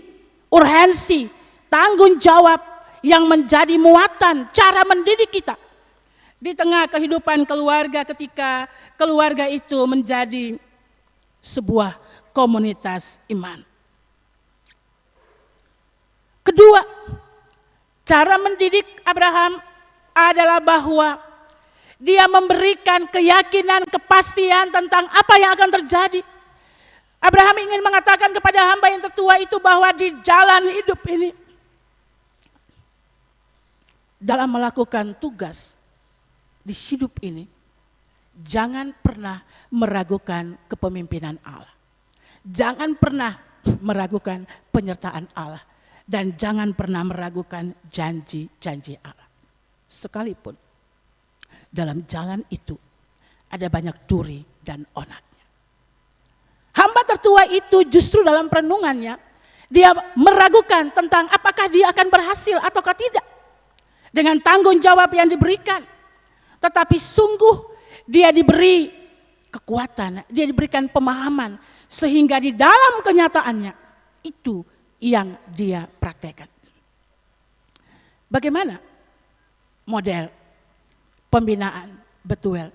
urgensi tanggung jawab yang menjadi muatan cara mendidik kita di tengah kehidupan keluarga, ketika keluarga itu menjadi sebuah komunitas iman. Kedua, cara mendidik Abraham adalah bahwa dia memberikan keyakinan, kepastian tentang apa yang akan terjadi. Abraham ingin mengatakan kepada hamba yang tertua itu bahwa di jalan hidup ini, dalam melakukan tugas di hidup ini, jangan pernah meragukan kepemimpinan Allah. Jangan pernah meragukan penyertaan Allah. Dan jangan pernah meragukan janji-janji Allah. Sekalipun dalam jalan itu ada banyak duri dan onatnya. Hamba tertua itu justru dalam perenungannya, dia meragukan tentang apakah dia akan berhasil ataukah tidak. Dengan tanggung jawab yang diberikan. Tetapi sungguh dia diberi kekuatan, dia diberikan pemahaman. Sehingga di dalam kenyataannya itu yang dia praktekkan. Bagaimana model pembinaan Betuel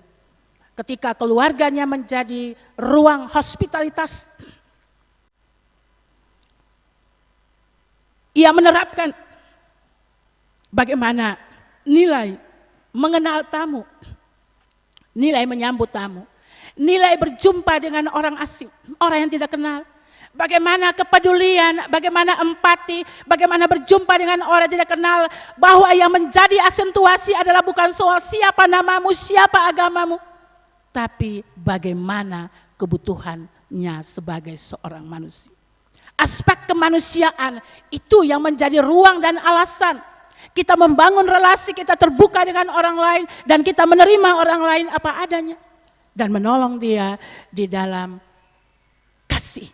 ketika keluarganya menjadi ruang hospitalitas? Ia menerapkan bagaimana nilai mengenal tamu, nilai menyambut tamu, nilai berjumpa dengan orang asing, orang yang tidak kenal. Bagaimana kepedulian, bagaimana empati, bagaimana berjumpa dengan orang yang tidak kenal. Bahwa yang menjadi aksentuasi adalah bukan soal siapa namamu, siapa agamamu, tapi bagaimana kebutuhannya sebagai seorang manusia. Aspek kemanusiaan itu yang menjadi ruang dan alasan kita membangun relasi, kita terbuka dengan orang lain, dan kita menerima orang lain apa adanya, dan menolong dia di dalam kasih.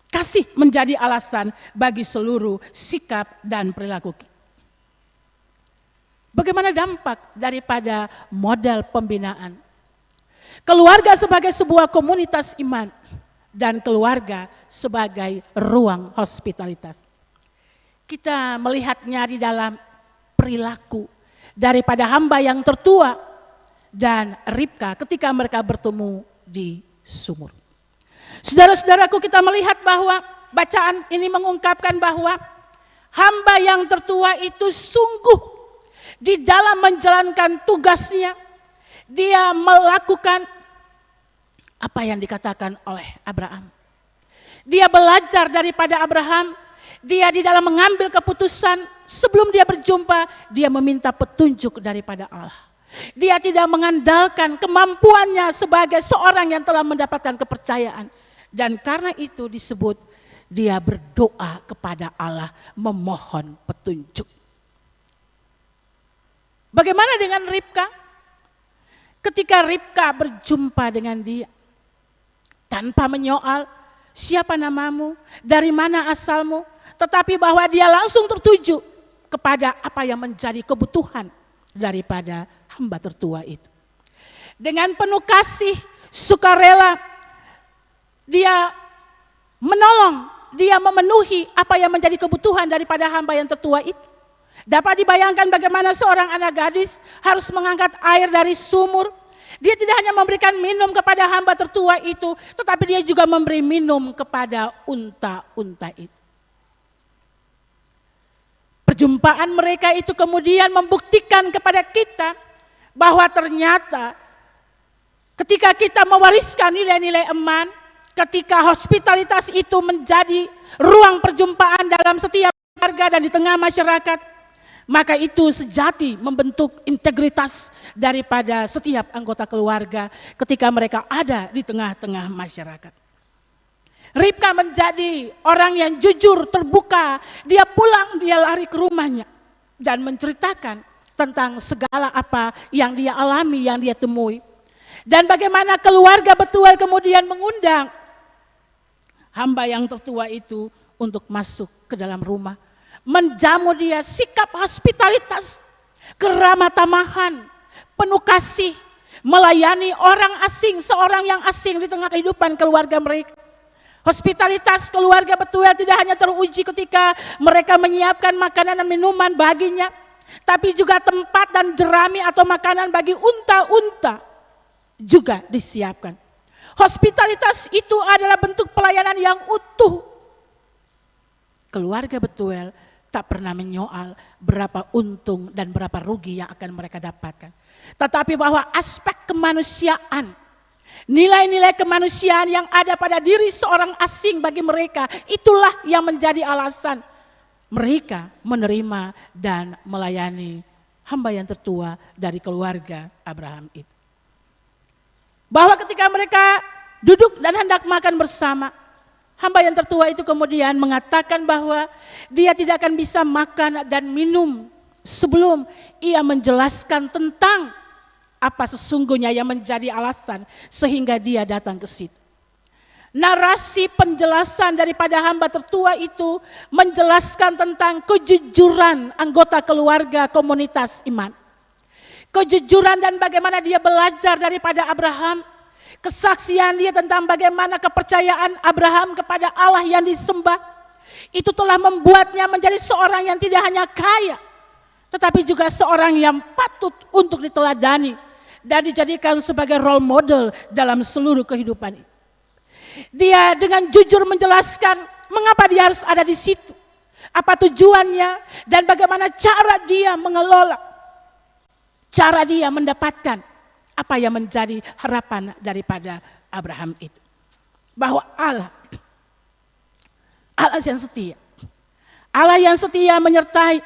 Kasih menjadi alasan bagi seluruh sikap dan perilaku kita. Bagaimana dampak daripada model pembinaan? Keluarga sebagai sebuah komunitas iman, dan keluarga sebagai ruang hospitalitas. Kita melihatnya di dalam perilaku daripada hamba yang tertua dan Ribka ketika mereka bertemu di sumur. Saudara-saudaraku, kita melihat bahwa bacaan ini mengungkapkan bahwa hamba yang tertua itu sungguh di dalam menjalankan tugasnya, dia melakukan apa yang dikatakan oleh Abraham. Dia belajar daripada Abraham. Dia di dalam mengambil keputusan, sebelum dia berjumpa, dia meminta petunjuk daripada Allah. Dia tidak mengandalkan kemampuannya sebagai seorang yang telah mendapatkan kepercayaan. Dan karena itu disebut dia berdoa kepada Allah, memohon petunjuk. Bagaimana dengan Ribka? Ketika Ribka berjumpa dengan dia, tanpa menyoal siapa namamu, dari mana asalmu, tetapi bahwa dia langsung tertuju kepada apa yang menjadi kebutuhan daripada hamba tertua itu. Dengan penuh kasih, sukarela, dia menolong, dia memenuhi apa yang menjadi kebutuhan daripada hamba yang tertua itu. Dapat dibayangkan bagaimana seorang anak gadis harus mengangkat air dari sumur. Dia tidak hanya memberikan minum kepada hamba tertua itu, tetapi dia juga memberi minum kepada unta-unta itu. Perjumpaan mereka itu kemudian membuktikan kepada kita bahwa ternyata ketika kita mewariskan nilai-nilai iman, ketika hospitalitas itu menjadi ruang perjumpaan dalam setiap keluarga dan di tengah masyarakat, maka itu sejati membentuk integritas daripada setiap anggota keluarga ketika mereka ada di tengah-tengah masyarakat. Ribka menjadi orang yang jujur, terbuka. Dia pulang, dia lari ke rumahnya dan menceritakan tentang segala apa yang dia alami, yang dia temui. Dan bagaimana keluarga Betuel kemudian mengundang hamba yang tertua itu untuk masuk ke dalam rumah. Menjamu dia, sikap hospitalitas, keramah tamahan, penuh kasih, melayani orang asing, seorang yang asing di tengah kehidupan keluarga mereka. Hospitalitas keluarga Betuel tidak hanya teruji ketika mereka menyiapkan makanan dan minuman baginya, tapi juga tempat dan jerami atau makanan bagi unta-unta juga disiapkan. Hospitalitas itu adalah bentuk pelayanan yang utuh. Keluarga Betuel tak pernah menyoal berapa untung dan berapa rugi yang akan mereka dapatkan. Tetapi bahwa aspek kemanusiaan, nilai-nilai kemanusiaan yang ada pada diri seorang asing bagi mereka, itulah yang menjadi alasan mereka menerima dan melayani hamba yang tertua dari keluarga Abraham itu. Bahwa ketika mereka duduk dan hendak makan bersama, hamba yang tertua itu kemudian mengatakan bahwa dia tidak akan bisa makan dan minum sebelum ia menjelaskan tentang apa sesungguhnya yang menjadi alasan sehingga dia datang ke situ. Narasi penjelasan daripada hamba tertua itu menjelaskan tentang kejujuran anggota keluarga komunitas iman. Kejujuran dan bagaimana dia belajar daripada Abraham. Kesaksian dia tentang bagaimana kepercayaan Abraham kepada Allah yang disembah. Itu telah membuatnya menjadi seorang yang tidak hanya kaya, tetapi juga seorang yang patut untuk diteladani dan dijadikan sebagai role model dalam seluruh kehidupan. Dia dengan jujur menjelaskan mengapa dia harus ada di situ, apa tujuannya, dan bagaimana cara dia mengelola, cara dia mendapatkan apa yang menjadi harapan daripada Abraham itu. Bahwa Allah yang setia, Allah yang setia menyertai,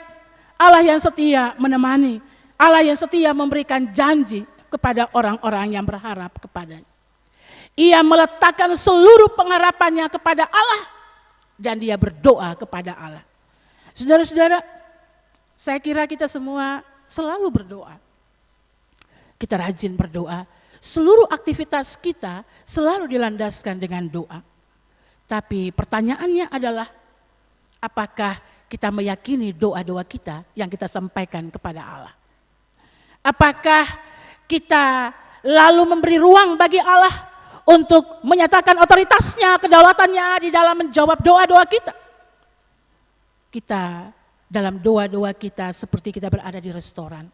Allah yang setia menemani, Allah yang setia memberikan janji kepada orang-orang yang berharap kepadanya. Ia meletakkan seluruh pengharapannya kepada Allah dan dia berdoa kepada Allah. Saudara-saudara, saya kira kita semua selalu berdoa. Kita rajin berdoa, seluruh aktivitas kita selalu dilandaskan dengan doa. Tapi pertanyaannya adalah, apakah kita meyakini doa-doa kita yang kita sampaikan kepada Allah? Apakah kita lalu memberi ruang bagi Allah untuk menyatakan otoritasnya, kedaulatannya di dalam menjawab doa-doa kita? Kita dalam doa-doa kita seperti kita berada di restoran.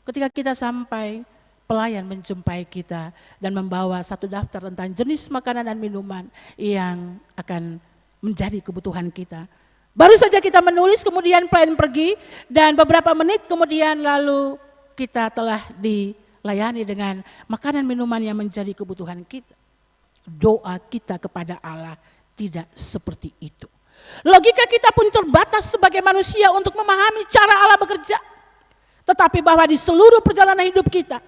Ketika kita sampai, pelayan menjumpai kita dan membawa satu daftar tentang jenis makanan dan minuman yang akan menjadi kebutuhan kita. Baru saja kita menulis, kemudian pelayan pergi dan beberapa menit kemudian lalu kita telah dilayani dengan makanan minuman yang menjadi kebutuhan kita. Doa kita kepada Allah tidak seperti itu. Logika kita pun terbatas sebagai manusia untuk memahami cara Allah bekerja. Tetapi bahwa di seluruh perjalanan hidup kita,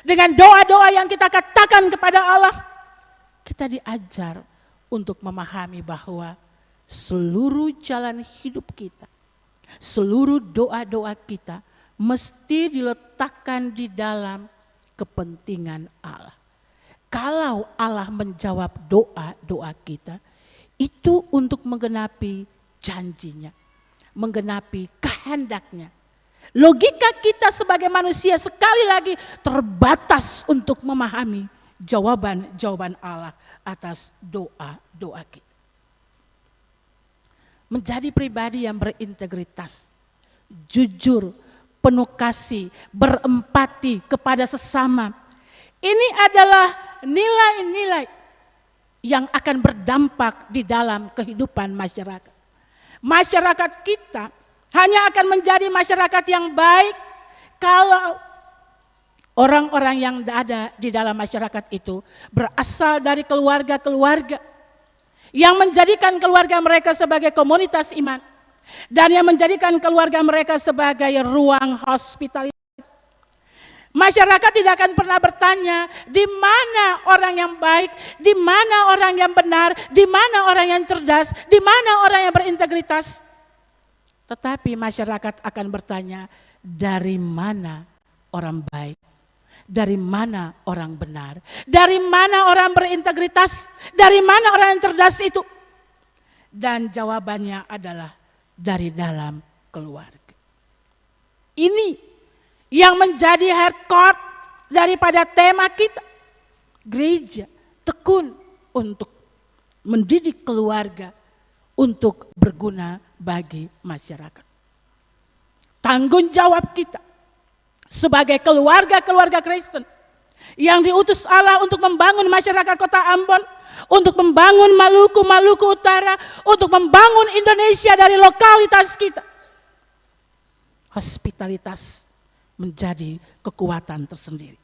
dengan doa-doa yang kita katakan kepada Allah, kita diajar untuk memahami bahwa seluruh jalan hidup kita, seluruh doa-doa kita mesti diletakkan di dalam kepentingan Allah. Kalau Allah menjawab doa-doa kita, itu untuk menggenapi janjinya, menggenapi kehendaknya. Logika kita sebagai manusia sekali lagi terbatas untuk memahami jawaban-jawaban Allah atas doa-doa kita. Menjadi pribadi yang berintegritas, jujur, penuh kasih, berempati kepada sesama. Ini adalah nilai-nilai yang akan berdampak di dalam kehidupan masyarakat. Masyarakat kita hanya akan menjadi masyarakat yang baik kalau orang-orang yang ada di dalam masyarakat itu berasal dari keluarga-keluarga yang menjadikan keluarga mereka sebagai komunitas iman dan yang menjadikan keluarga mereka sebagai ruang hospitalitas. Masyarakat tidak akan pernah bertanya di mana orang yang baik, di mana orang yang benar, di mana orang yang cerdas, di mana orang yang berintegritas. Tetapi masyarakat akan bertanya, dari mana orang baik, dari mana orang benar, dari mana orang berintegritas, dari mana orang yang cerdas itu. Dan jawabannya adalah dari dalam keluarga. Ini yang menjadi hardcore daripada tema kita. Gereja tekun untuk mendidik keluarga untuk berguna bagi masyarakat. Tanggung jawab kita sebagai keluarga-keluarga Kristen yang diutus Allah untuk membangun masyarakat kota Ambon, untuk membangun Maluku Utara, untuk membangun Indonesia dari lokalitas kita. Hospitalitas menjadi kekuatan tersendiri.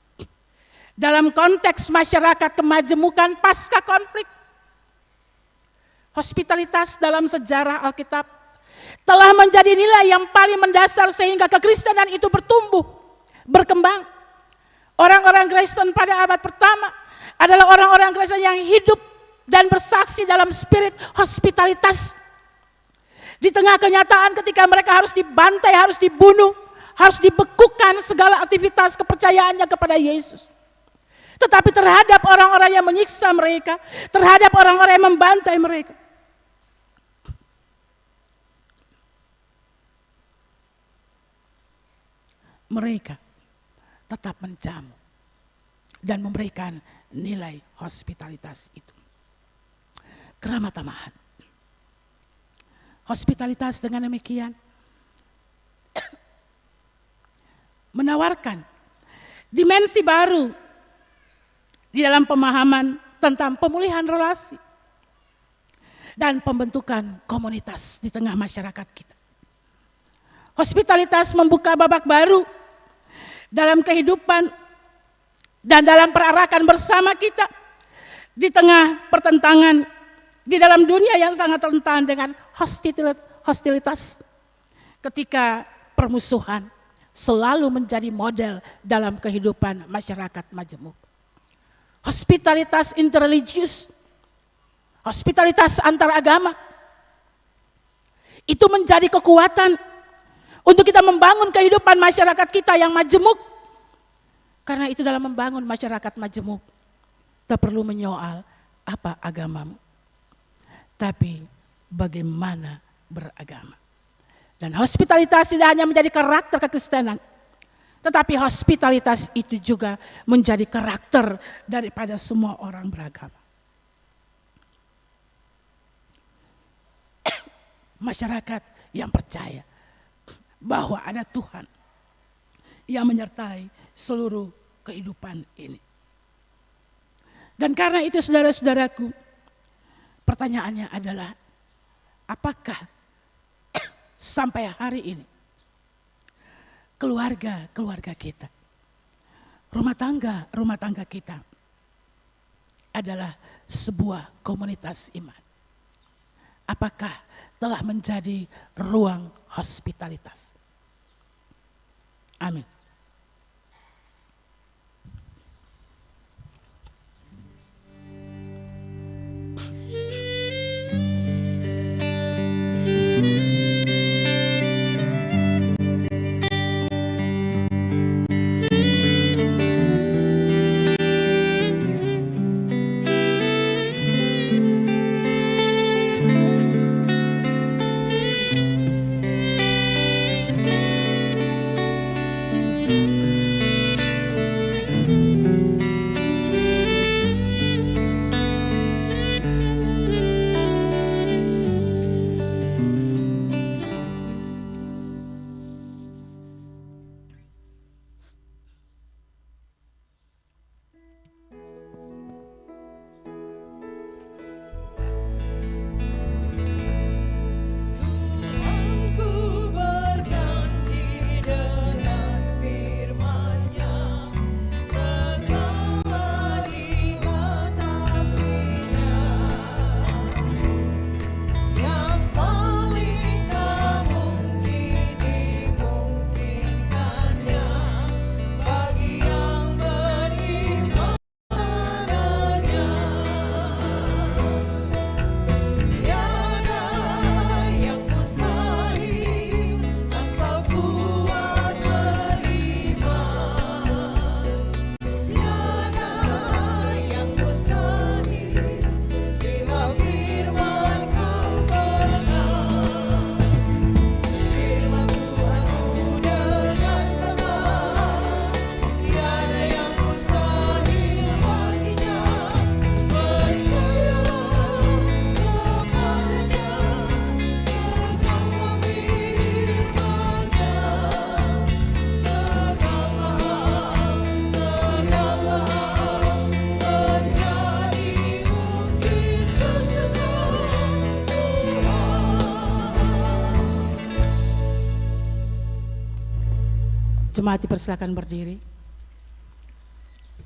Dalam konteks masyarakat kemajemukan pasca konflik, hospitalitas dalam sejarah Alkitab telah menjadi nilai yang paling mendasar sehingga kekristenan itu bertumbuh, berkembang. Orang-orang Kristen pada abad pertama adalah orang-orang Kristen yang hidup dan bersaksi dalam spirit hospitalitas. Di tengah kenyataan ketika mereka harus dibantai, harus dibunuh, harus dibekukan segala aktivitas kepercayaannya kepada Yesus. Tetapi terhadap orang-orang yang menyiksa mereka, terhadap orang-orang yang membantai mereka, mereka tetap menjamu dan memberikan nilai hospitalitas itu. Keramah tamahan. Hospitalitas dengan demikian menawarkan dimensi baru di dalam pemahaman tentang pemulihan relasi dan pembentukan komunitas di tengah masyarakat kita. Hospitalitas membuka babak baru dalam kehidupan dan dalam perarakan bersama kita di tengah pertentangan di dalam dunia yang sangat rentan dengan hostilitas, ketika permusuhan selalu menjadi model dalam kehidupan masyarakat majemuk. Hospitalitas interreligius, hospitalitas antar agama, itu menjadi kekuatan untuk kita membangun kehidupan masyarakat kita yang majemuk. Karena itu dalam membangun masyarakat majemuk, tak perlu menyoal apa agamamu, tapi bagaimana beragama. Dan hospitalitas tidak hanya menjadi karakter kekristenan, tetapi hospitalitas itu juga menjadi karakter daripada semua orang beragama. Masyarakat yang percaya bahwa ada Tuhan yang menyertai seluruh kehidupan ini. Dan karena itu saudara-saudaraku, pertanyaannya adalah, apakah sampai hari ini keluarga kita, rumah tangga kita adalah sebuah komunitas iman? Apakah telah menjadi ruang hospitalitas? Amin. Jemaat dipersilakan berdiri.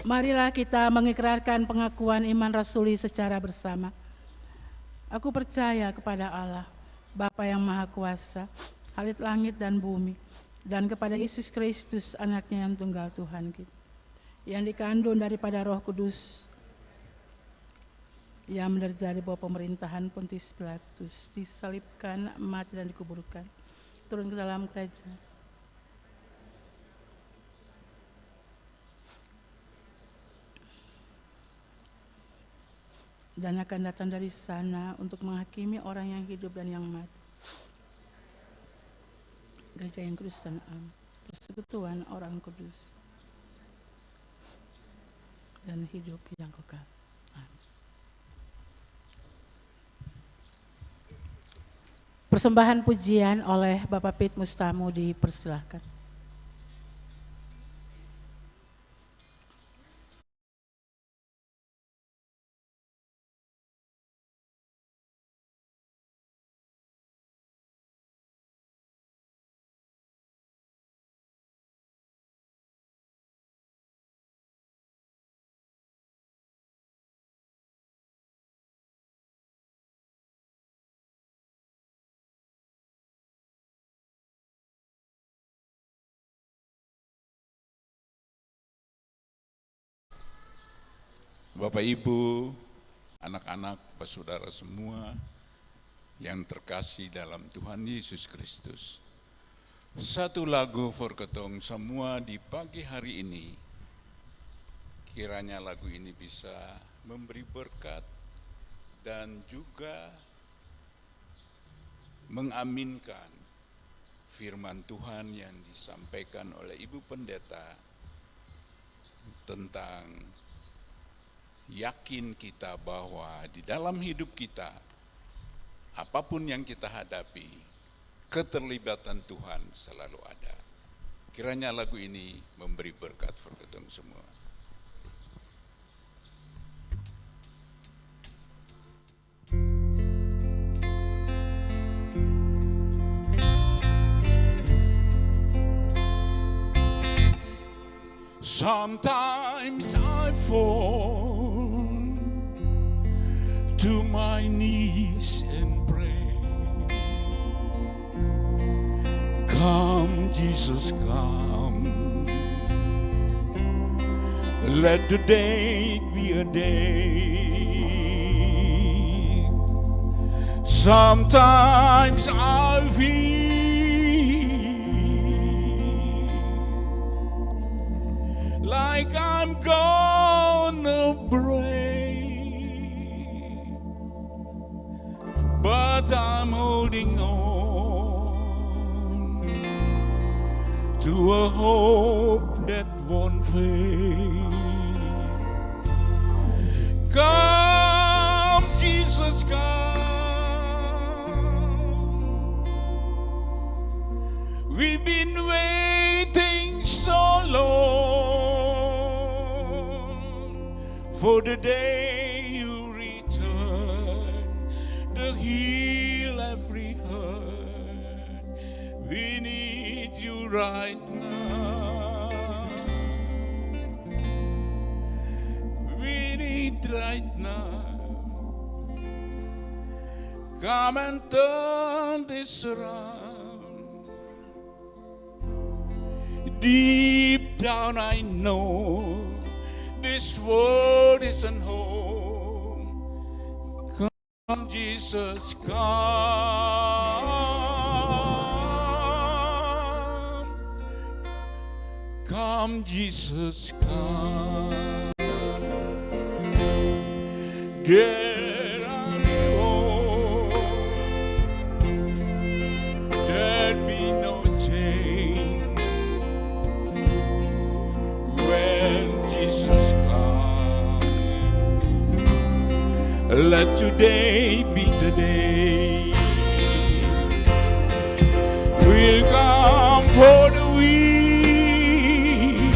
Marilah kita mengikrarkan pengakuan iman rasuli secara bersama. Aku percaya kepada Allah, Bapa yang Maha Kuasa, Halik langit dan bumi, dan kepada Yesus Kristus, anaknya yang tunggal Tuhan kita, yang dikandung daripada Roh Kudus, yang menderita di bawah pemerintahan Pontius Pilatus, disalibkan, mati dan dikuburkan, turun ke dalam kerajaan, dan akan datang dari sana untuk menghakimi orang yang hidup dan yang mati. Gereja yang kudus dan am, persekutuan orang kudus, dan hidup yang kekal. Amin. Persembahan pujian oleh Bapak Pit Mustamu dipersilahkan. Bapak Ibu, anak-anak, saudara semua yang terkasih dalam Tuhan Yesus Kristus. Satu lagu for ketong semua di pagi hari ini. Kiranya lagu ini bisa memberi berkat dan juga mengaminkan firman Tuhan yang disampaikan oleh Ibu Pendeta tentang yakin kita bahwa di dalam hidup kita, apapun yang kita hadapi, keterlibatan Tuhan selalu ada. Kiranya lagu ini memberi berkat for ketong semua. Sometimes I fall to my knees and pray. Come, Jesus, come. Let the day be a day. Sometimes I feel like I'm gonna break, but I'm holding on to a hope that won't fade. Come, Jesus, come. We've been waiting so long for the day you return to heal every hurt. We need you right now. We need right now. Come and turn this around. Deep down I know this world isn't home. Come, Jesus, come. Come, Jesus, come. There are no, there be no change when Jesus comes. Let today be the day. We'll come for the weak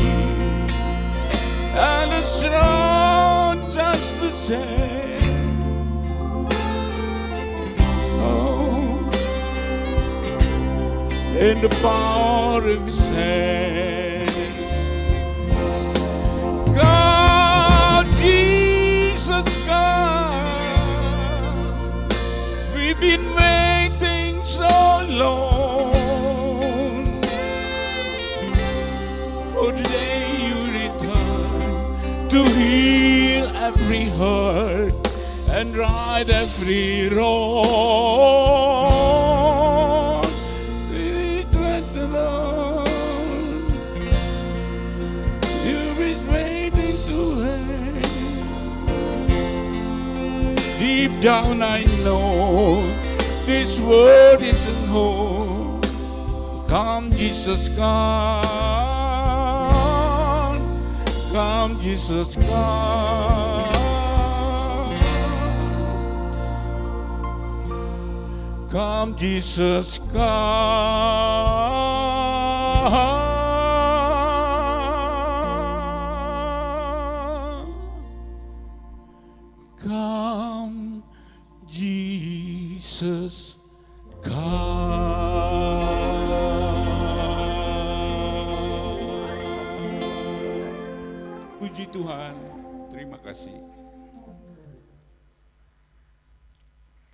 and the strong just the same. Oh, in the power of His hand. We've been waiting so long for the day you return to heal every hurt and right every wrong. We let alone. You've been waiting to end. Deep down I know this world isn't home. Come Jesus, come. Come Jesus, come. Come Jesus, come. Come Jesus, come. Puji Tuhan, terima kasih.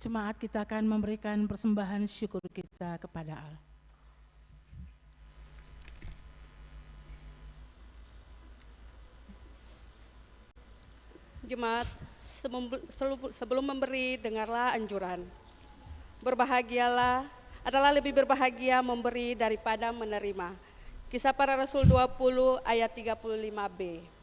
Jemaat, kita akan memberikan persembahan syukur kita kepada Allah. Jemaat, sebelum memberi, dengarlah anjuran. Berbahagialah, adalah lebih berbahagia memberi daripada menerima. Kisah Para Rasul 20 ayat 35b.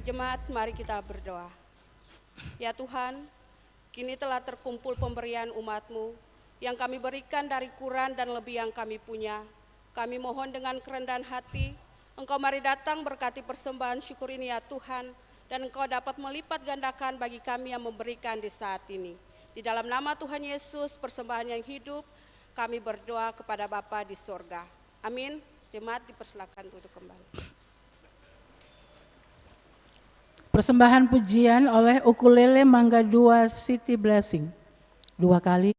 Jemaat, mari kita berdoa. Ya Tuhan, kini telah terkumpul pemberian umat-Mu yang kami berikan dari kurang dan lebih yang kami punya. Kami mohon dengan kerendahan hati, Engkau mari datang berkati persembahan syukur ini ya Tuhan, dan Engkau dapat melipat gandakan bagi kami yang memberikan di saat ini. Di dalam nama Tuhan Yesus, persembahan yang hidup, kami berdoa kepada Bapa di sorga. Amin. Jemaat dipersilakan duduk kembali. Persembahan pujian oleh ukulele Mangga 2 City Blessing. 2 kali.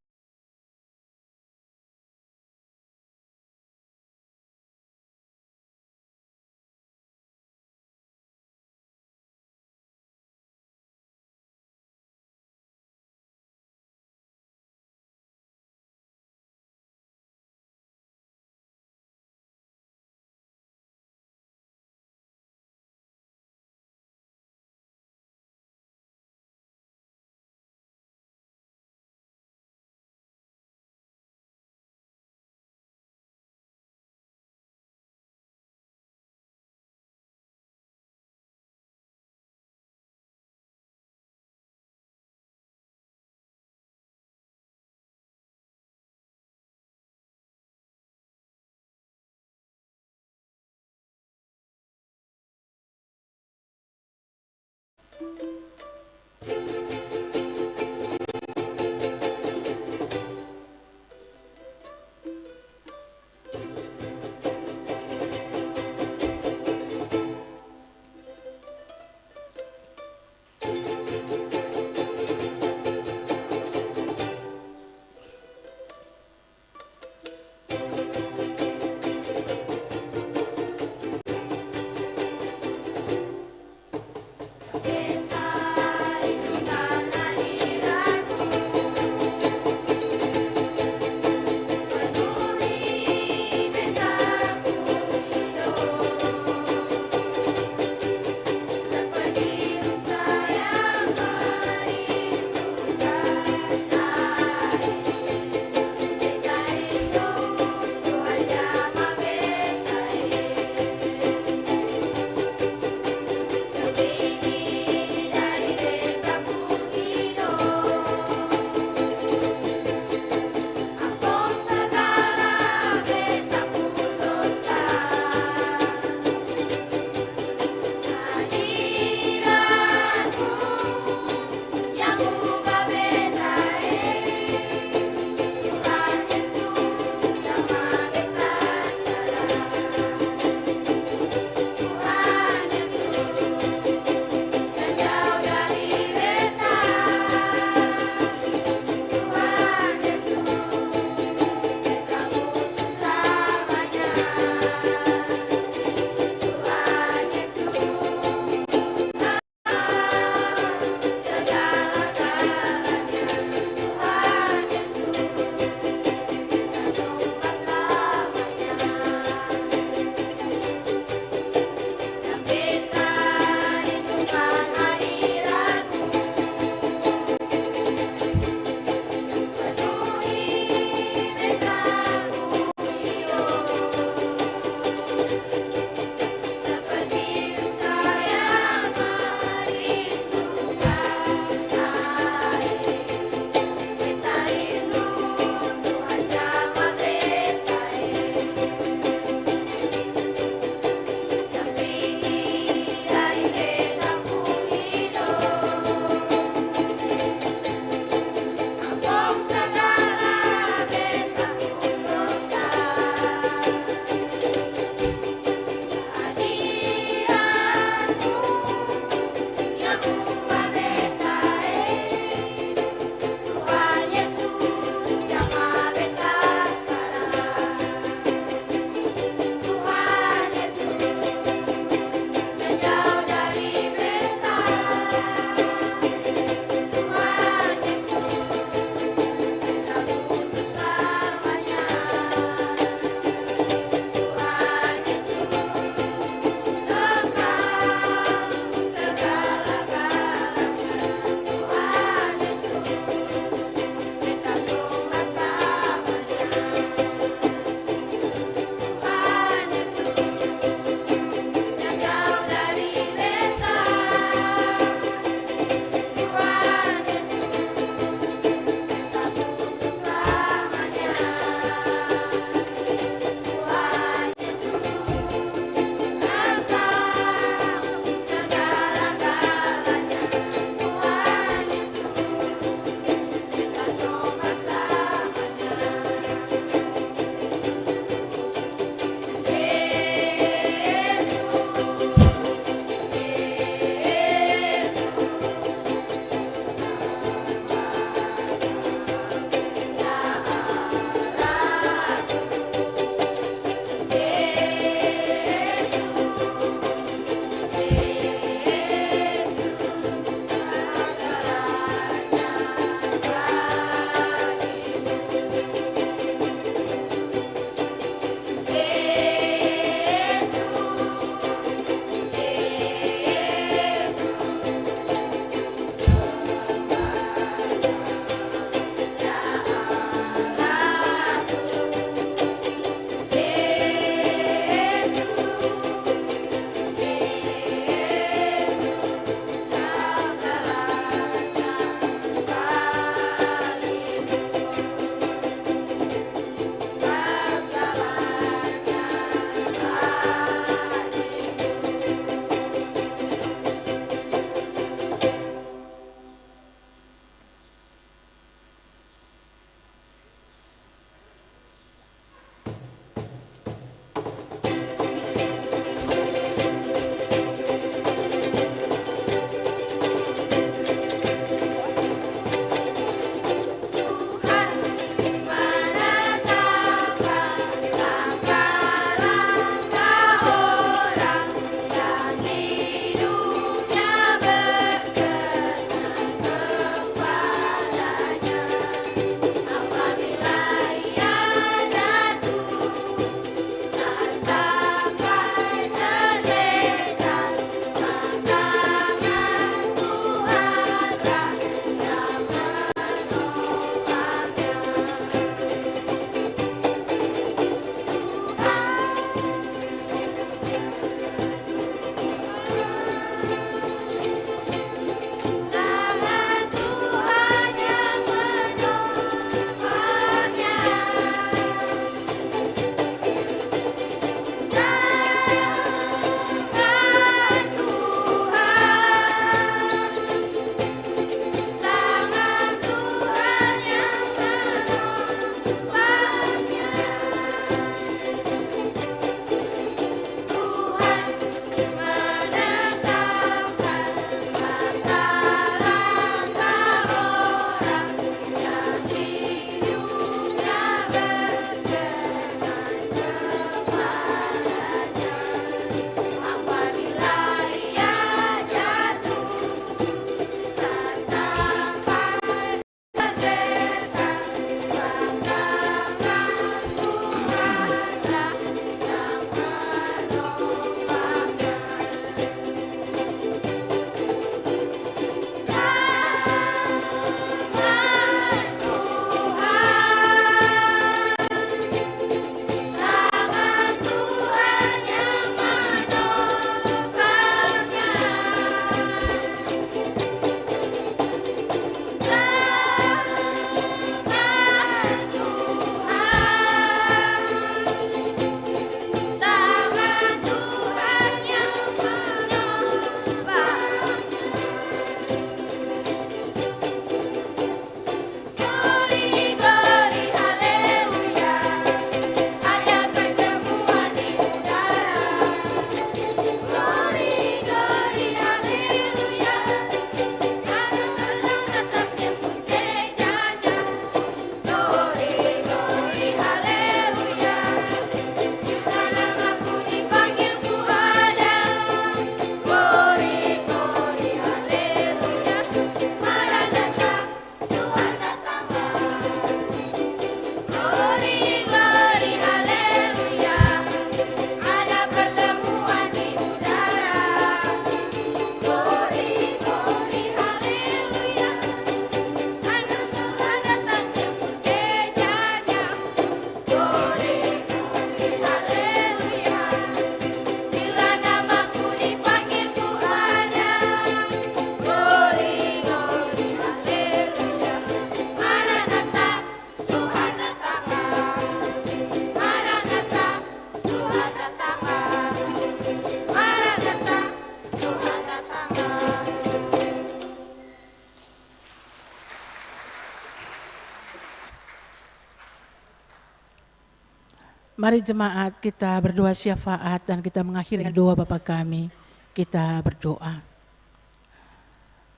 Mari jemaat kita berdoa syafaat dan kita mengakhiri doa Bapa kami. Kita berdoa.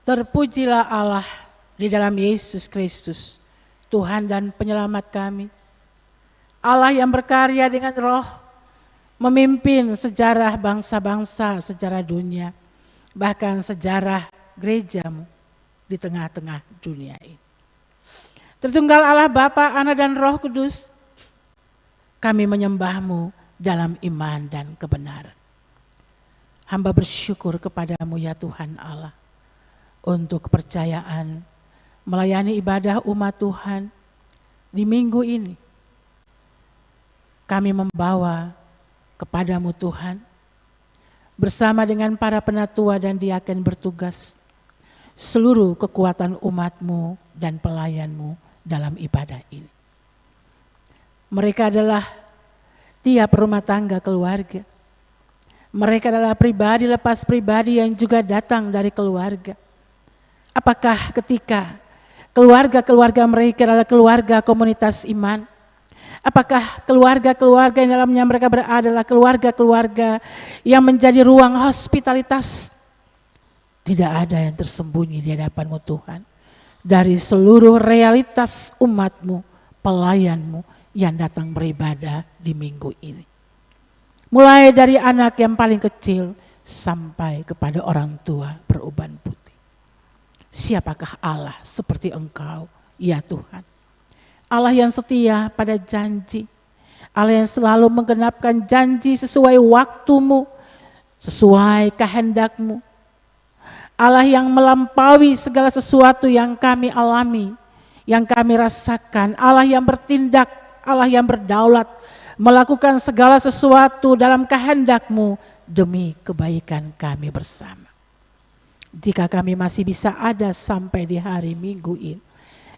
Terpujilah Allah di dalam Yesus Kristus, Tuhan dan penyelamat kami. Allah yang berkarya dengan roh, memimpin sejarah bangsa-bangsa, sejarah dunia, bahkan sejarah gerejamu di tengah-tengah dunia ini. Tertunggal Allah Bapa, Anak dan Roh Kudus, kami menyembahmu dalam iman dan kebenaran. Hamba bersyukur kepadamu ya Tuhan Allah, untuk kepercayaan melayani ibadah umat Tuhan di minggu ini. Kami membawa kepadamu Tuhan, bersama dengan para penatua dan diaken bertugas, seluruh kekuatan umatmu dan pelayanmu dalam ibadah ini. Mereka adalah tiap rumah tangga keluarga. Mereka adalah pribadi lepas pribadi yang juga datang dari keluarga. Apakah ketika keluarga-keluarga mereka adalah keluarga komunitas iman? Apakah keluarga-keluarga yang dalamnya mereka berada adalah keluarga-keluarga yang menjadi ruang hospitalitas? Tidak ada yang tersembunyi di hadapanmu Tuhan. Dari seluruh realitas umatmu, pelayanmu yang datang beribadah di minggu ini. Mulai dari anak yang paling kecil sampai kepada orang tua beruban putih. Siapakah Allah seperti Engkau, ya Tuhan? Allah yang setia pada janji, Allah yang selalu menggenapkan janji sesuai waktumu, sesuai kehendakmu. Allah yang melampaui segala sesuatu yang kami alami, yang kami rasakan. Allah yang bertindak, Allah yang berdaulat, melakukan segala sesuatu dalam kehendakmu demi kebaikan kami bersama. Jika kami masih bisa ada sampai di hari Minggu ini,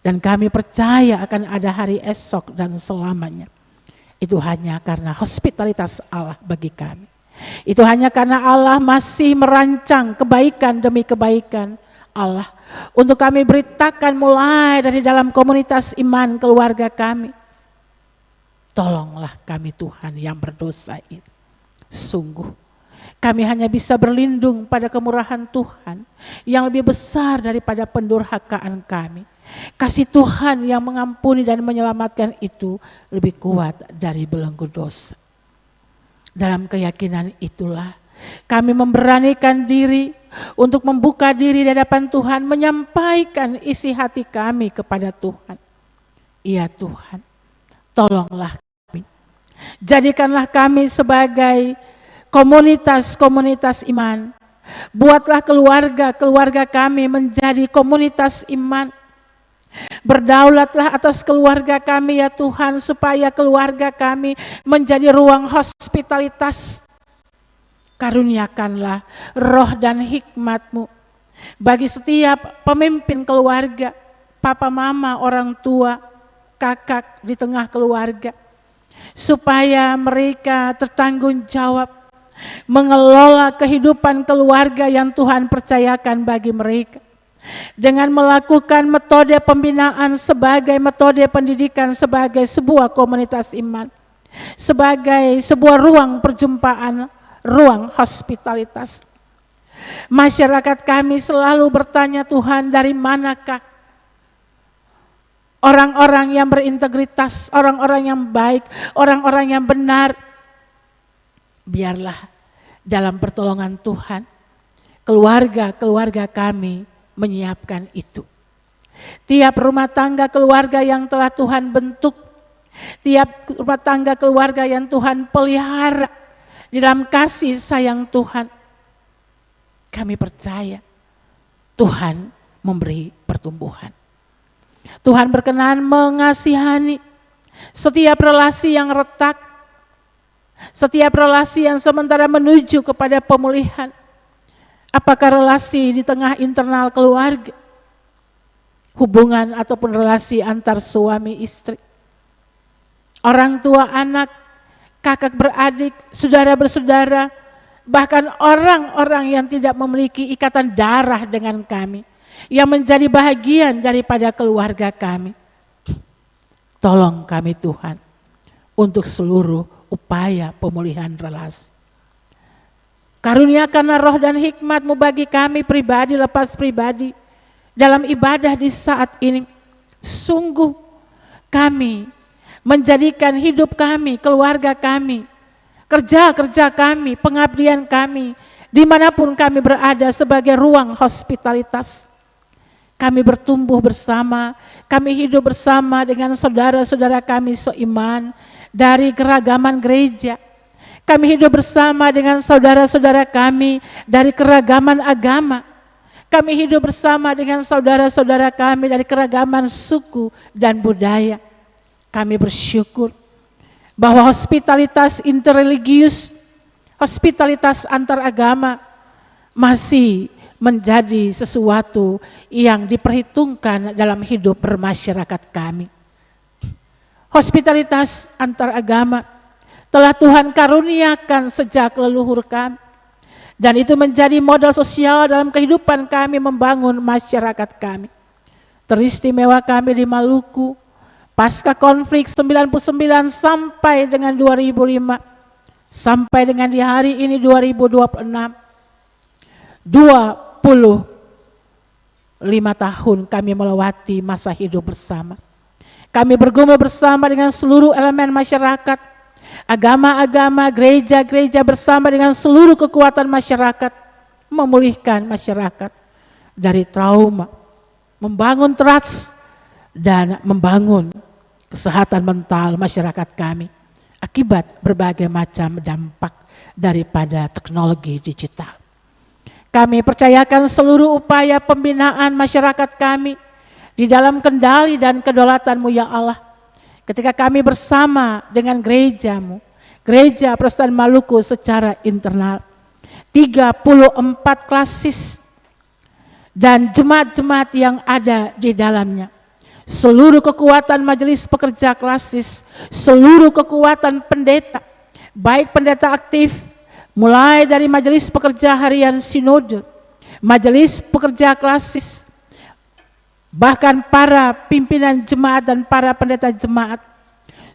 dan kami percaya akan ada hari esok dan selamanya, itu hanya karena hospitalitas Allah bagi kami. Itu hanya karena Allah masih merancang kebaikan demi kebaikan Allah untuk kami beritakan mulai dari dalam komunitas iman keluarga kami. Tolonglah kami Tuhan yang berdosa ini. Sungguh kami hanya bisa berlindung pada kemurahan Tuhan yang lebih besar daripada pendurhakaan kami. Kasih Tuhan yang mengampuni dan menyelamatkan itu lebih kuat dari belenggu dosa. Dalam keyakinan itulah kami memberanikan diri untuk membuka diri di hadapan Tuhan, menyampaikan isi hati kami kepada Tuhan. Ya Tuhan, tolonglah kami. Jadikanlah kami sebagai komunitas-komunitas iman. Buatlah keluarga-keluarga kami menjadi komunitas iman. Berdaulatlah atas keluarga kami ya Tuhan, supaya keluarga kami menjadi ruang hospitalitas. Karuniakanlah roh dan hikmat-Mu bagi setiap pemimpin keluarga, papa mama, orang tua, kakak di tengah keluarga, supaya mereka tertanggung jawab mengelola kehidupan keluarga yang Tuhan percayakan bagi mereka. Dengan melakukan metode pembinaan sebagai metode pendidikan, sebagai sebuah komunitas iman, sebagai sebuah ruang perjumpaan, ruang hospitalitas. Masyarakat kami selalu bertanya, Tuhan, dari manakah orang-orang yang berintegritas, orang-orang yang baik, orang-orang yang benar? Biarlah dalam pertolongan Tuhan, keluarga-keluarga kami menyiapkan itu. Tiap rumah tangga keluarga yang telah Tuhan bentuk, tiap rumah tangga keluarga yang Tuhan pelihara di dalam kasih sayang Tuhan, kami percaya Tuhan memberi pertumbuhan. Tuhan berkenan mengasihani setiap relasi yang retak, setiap relasi yang sementara menuju kepada pemulihan. Apakah relasi di tengah internal keluarga, hubungan ataupun relasi antar suami istri, orang tua anak, kakak beradik, saudara bersaudara, bahkan orang-orang yang tidak memiliki ikatan darah dengan kami, yang menjadi bahagian daripada keluarga kami. Tolong kami Tuhan untuk seluruh upaya pemulihan relasi. Karuniakanlah roh dan hikmat-Mu bagi kami pribadi lepas pribadi dalam ibadah di saat ini. Sungguh kami menjadikan hidup kami, keluarga kami, kerja-kerja kami, pengabdian kami, dimanapun kami berada sebagai ruang hospitalitas. Kami bertumbuh bersama, kami hidup bersama dengan saudara-saudara kami seiman dari keragaman gereja. Kami hidup bersama dengan saudara-saudara kami dari keragaman agama. Kami hidup bersama dengan saudara-saudara kami dari keragaman suku dan budaya. Kami bersyukur bahwa hospitalitas interreligius, hospitalitas antar agama masih menjadi sesuatu yang diperhitungkan dalam hidup bermasyarakat kami. Hospitalitas antar agama telah Tuhan karuniakan sejak leluhur kami, dan itu menjadi modal sosial dalam kehidupan kami membangun masyarakat kami. Teristimewa kami di Maluku, pasca konflik 99 sampai dengan 2005, sampai dengan di hari ini 2026, 25 tahun kami melewati masa hidup bersama. Kami bergumul bersama dengan seluruh elemen masyarakat, agama-agama, gereja-gereja bersama dengan seluruh kekuatan masyarakat, memulihkan masyarakat dari trauma, membangun trust, dan membangun kesehatan mental masyarakat kami akibat berbagai macam dampak daripada teknologi digital. Kami percayakan seluruh upaya pembinaan masyarakat kami di dalam kendali dan kedaulatan-Mu ya Allah. Ketika kami bersama dengan gereja-Mu, Gereja Protestan Maluku secara internal, 34 klasis dan jemaat-jemaat yang ada di dalamnya. Seluruh kekuatan majelis pekerja klasis, seluruh kekuatan pendeta, baik pendeta aktif, mulai dari majelis pekerja harian sinode, majelis pekerja klasis, bahkan para pimpinan jemaat dan para pendeta jemaat,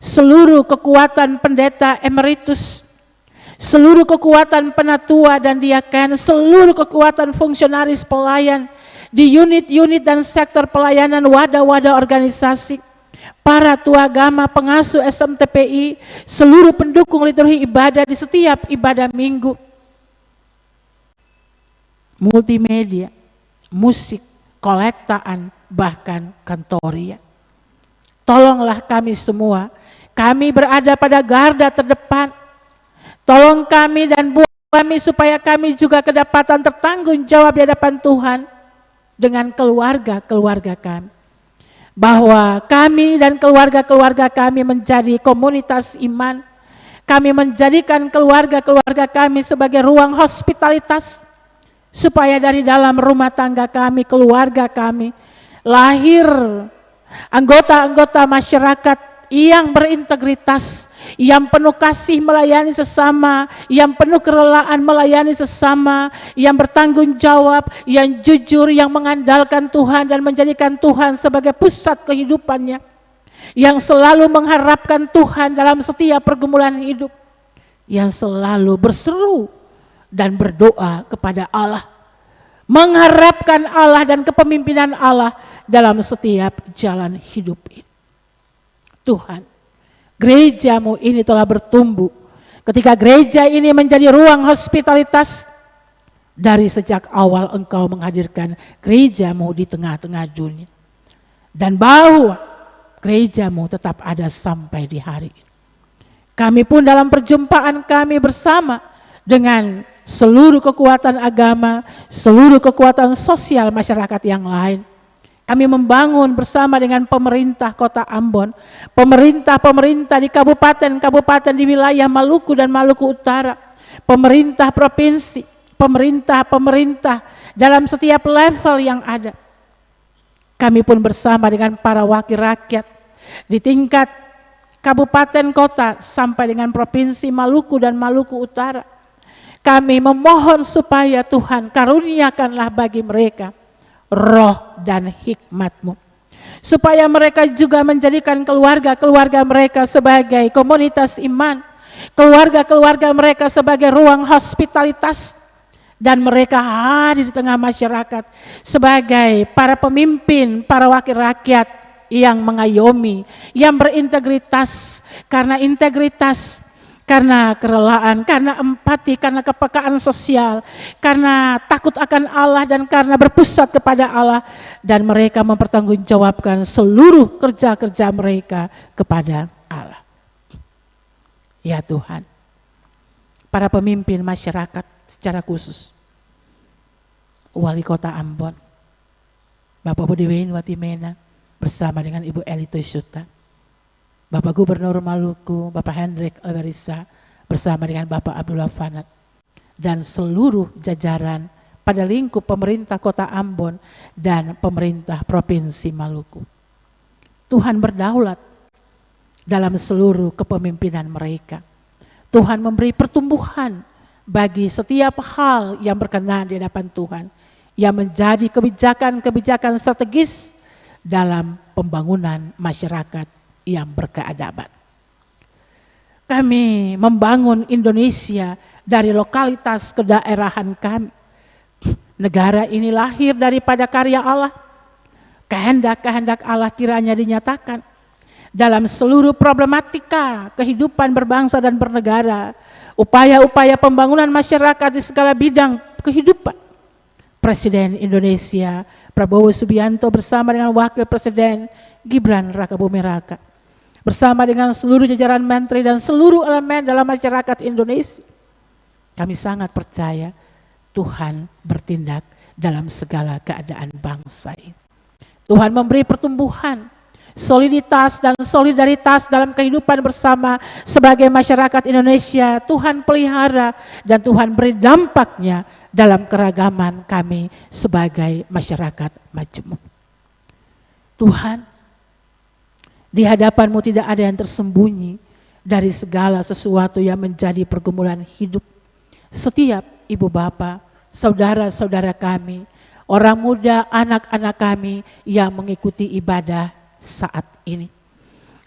seluruh kekuatan pendeta emeritus, seluruh kekuatan penatua dan diaken, seluruh kekuatan fungsionaris pelayan di unit-unit dan sektor pelayanan wadah-wadah organisasi, para tua agama, pengasuh SMTPI, seluruh pendukung liturgi ibadah di setiap ibadah minggu, multimedia, musik, kolektaan, bahkan kantoria. Tolonglah kami semua, kami berada pada garda terdepan. Tolong kami dan buat kami supaya kami juga kedapatan tertanggung jawab di hadapan Tuhan dengan keluarga-keluarga kami. Bahwa kami dan keluarga-keluarga kami menjadi komunitas iman. Kami menjadikan keluarga-keluarga kami sebagai ruang hospitalitas, supaya dari dalam rumah tangga kami, keluarga kami, lahir anggota-anggota masyarakat yang berintegritas, yang penuh kasih melayani sesama, yang penuh kerelaan melayani sesama, yang bertanggung jawab, yang jujur, yang mengandalkan Tuhan dan menjadikan Tuhan sebagai pusat kehidupannya, yang selalu mengharapkan Tuhan dalam setiap pergumulan hidup, yang selalu berseru dan berdoa kepada Allah, mengharapkan Allah dan kepemimpinan Allah dalam setiap jalan hidup ini. Tuhan, gereja-Mu ini telah bertumbuh ketika gereja ini menjadi ruang hospitalitas. Dari sejak awal Engkau menghadirkan gereja-Mu di tengah-tengah dunia, dan bahwa gereja-Mu tetap ada sampai di hari ini. Kami pun dalam perjumpaan kami bersama dengan seluruh kekuatan agama, seluruh kekuatan sosial masyarakat yang lain, kami membangun bersama dengan pemerintah Kota Ambon, pemerintah di kabupaten di wilayah Maluku dan Maluku Utara, pemerintah provinsi, pemerintah dalam setiap level yang ada. Kami pun bersama dengan para wakil rakyat di tingkat kabupaten kota sampai dengan provinsi Maluku dan Maluku Utara. Kami memohon supaya Tuhan karuniakanlah bagi mereka roh dan hikmat-Mu, supaya mereka juga menjadikan keluarga-keluarga mereka sebagai komunitas iman, keluarga-keluarga mereka sebagai ruang hospitalitas, dan mereka hadir di tengah masyarakat sebagai para pemimpin, para wakil rakyat yang mengayomi, yang berintegritas, karena integritas, karena kerelaan, karena empati, karena kepekaan sosial, karena takut akan Allah, dan karena berpusat kepada Allah, dan mereka mempertanggungjawabkan seluruh kerja-kerja mereka kepada Allah. Ya Tuhan, para pemimpin masyarakat secara khusus, Wali Kota Ambon, Bapak Budi Watimena bersama dengan Ibu Eli Toysuta, Bapak Gubernur Maluku, Bapak Hendrik Alberisa bersama dengan Bapak Abdullah Fanat, dan seluruh jajaran pada lingkup pemerintah Kota Ambon dan pemerintah Provinsi Maluku. Tuhan berdaulat dalam seluruh kepemimpinan mereka. Tuhan memberi pertumbuhan bagi setiap hal yang berkenan di hadapan Tuhan, yang menjadi kebijakan-kebijakan strategis dalam pembangunan masyarakat yang berkeadaban. Kami membangun Indonesia dari lokalitas kedaerahan kami. Negara ini lahir daripada karya Allah. Kehendak-kehendak Allah kiranya dinyatakan dalam seluruh problematika kehidupan berbangsa dan bernegara, upaya-upaya pembangunan masyarakat di segala bidang kehidupan. Presiden Indonesia Prabowo Subianto bersama dengan Wakil Presiden Gibran Rakabuming Raka, bersama dengan seluruh jajaran menteri dan seluruh elemen dalam masyarakat Indonesia, kami sangat percaya Tuhan bertindak dalam segala keadaan bangsa ini. Tuhan memberi pertumbuhan, soliditas dan solidaritas dalam kehidupan bersama sebagai masyarakat Indonesia. Tuhan pelihara dan Tuhan beri dampaknya dalam keragaman kami sebagai masyarakat majemuk. Tuhan, di hadapan-Mu tidak ada yang tersembunyi dari segala sesuatu yang menjadi pergumulan hidup setiap ibu bapa, saudara-saudara kami, orang muda, anak-anak kami yang mengikuti ibadah saat ini.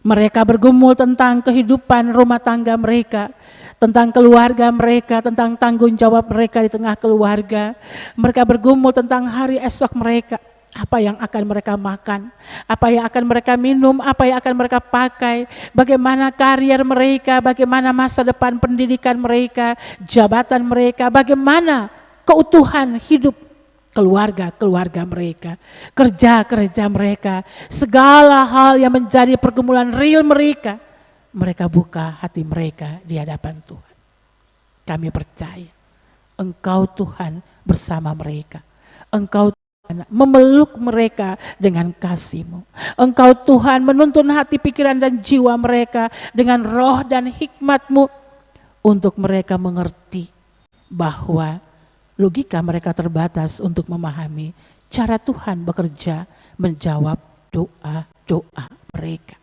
Mereka bergumul tentang kehidupan rumah tangga mereka, tentang keluarga mereka, tentang tanggung jawab mereka di tengah keluarga. Mereka bergumul tentang hari esok mereka, apa yang akan mereka makan, apa yang akan mereka minum, apa yang akan mereka pakai, bagaimana karier mereka, bagaimana masa depan pendidikan mereka, jabatan mereka, bagaimana keutuhan hidup keluarga-keluarga mereka, kerja-kerja mereka, segala hal yang menjadi pergumulan real mereka, mereka buka hati mereka di hadapan Tuhan. Kami percaya Engkau Tuhan bersama mereka, Engkau Tuhan memeluk mereka dengan kasih-Mu, Engkau Tuhan menuntun hati, pikiran dan jiwa mereka dengan roh dan hikmat-Mu, untuk mereka mengerti bahwa logika mereka terbatas untuk memahami cara Tuhan bekerja menjawab doa-doa mereka.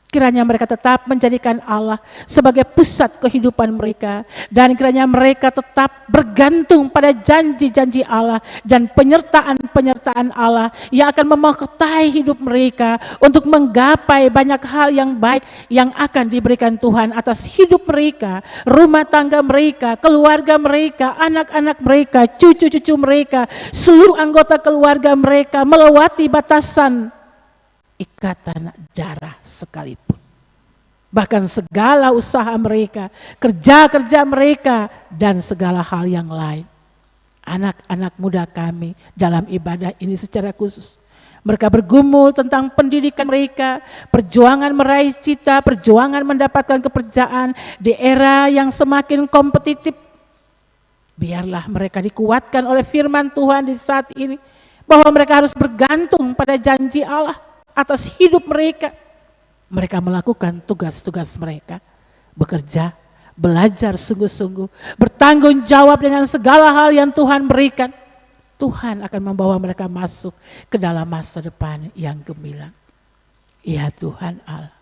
Kiranya mereka tetap menjadikan Allah sebagai pusat kehidupan mereka, dan kiranya mereka tetap bergantung pada janji-janji Allah dan penyertaan-penyertaan Allah yang akan memahkotai hidup mereka untuk menggapai banyak hal yang baik yang akan diberikan Tuhan atas hidup mereka, rumah tangga mereka, keluarga mereka, anak-anak mereka, cucu-cucu mereka, seluruh anggota keluarga mereka, melewati batasan ikatan darah sekalipun. Bahkan segala usaha mereka, kerja-kerja mereka, dan segala hal yang lain. Anak-anak muda kami dalam ibadah ini secara khusus, mereka bergumul tentang pendidikan mereka, perjuangan meraih cita, perjuangan mendapatkan kepercayaan di era yang semakin kompetitif. Biarlah mereka dikuatkan oleh firman Tuhan di saat ini, bahwa mereka harus bergantung pada janji Allah atas hidup mereka. Mereka melakukan tugas-tugas mereka, bekerja, belajar sungguh-sungguh, bertanggung jawab dengan segala hal yang Tuhan berikan. Tuhan akan membawa mereka masuk ke dalam masa depan yang gemilang. Ya Tuhan Allah,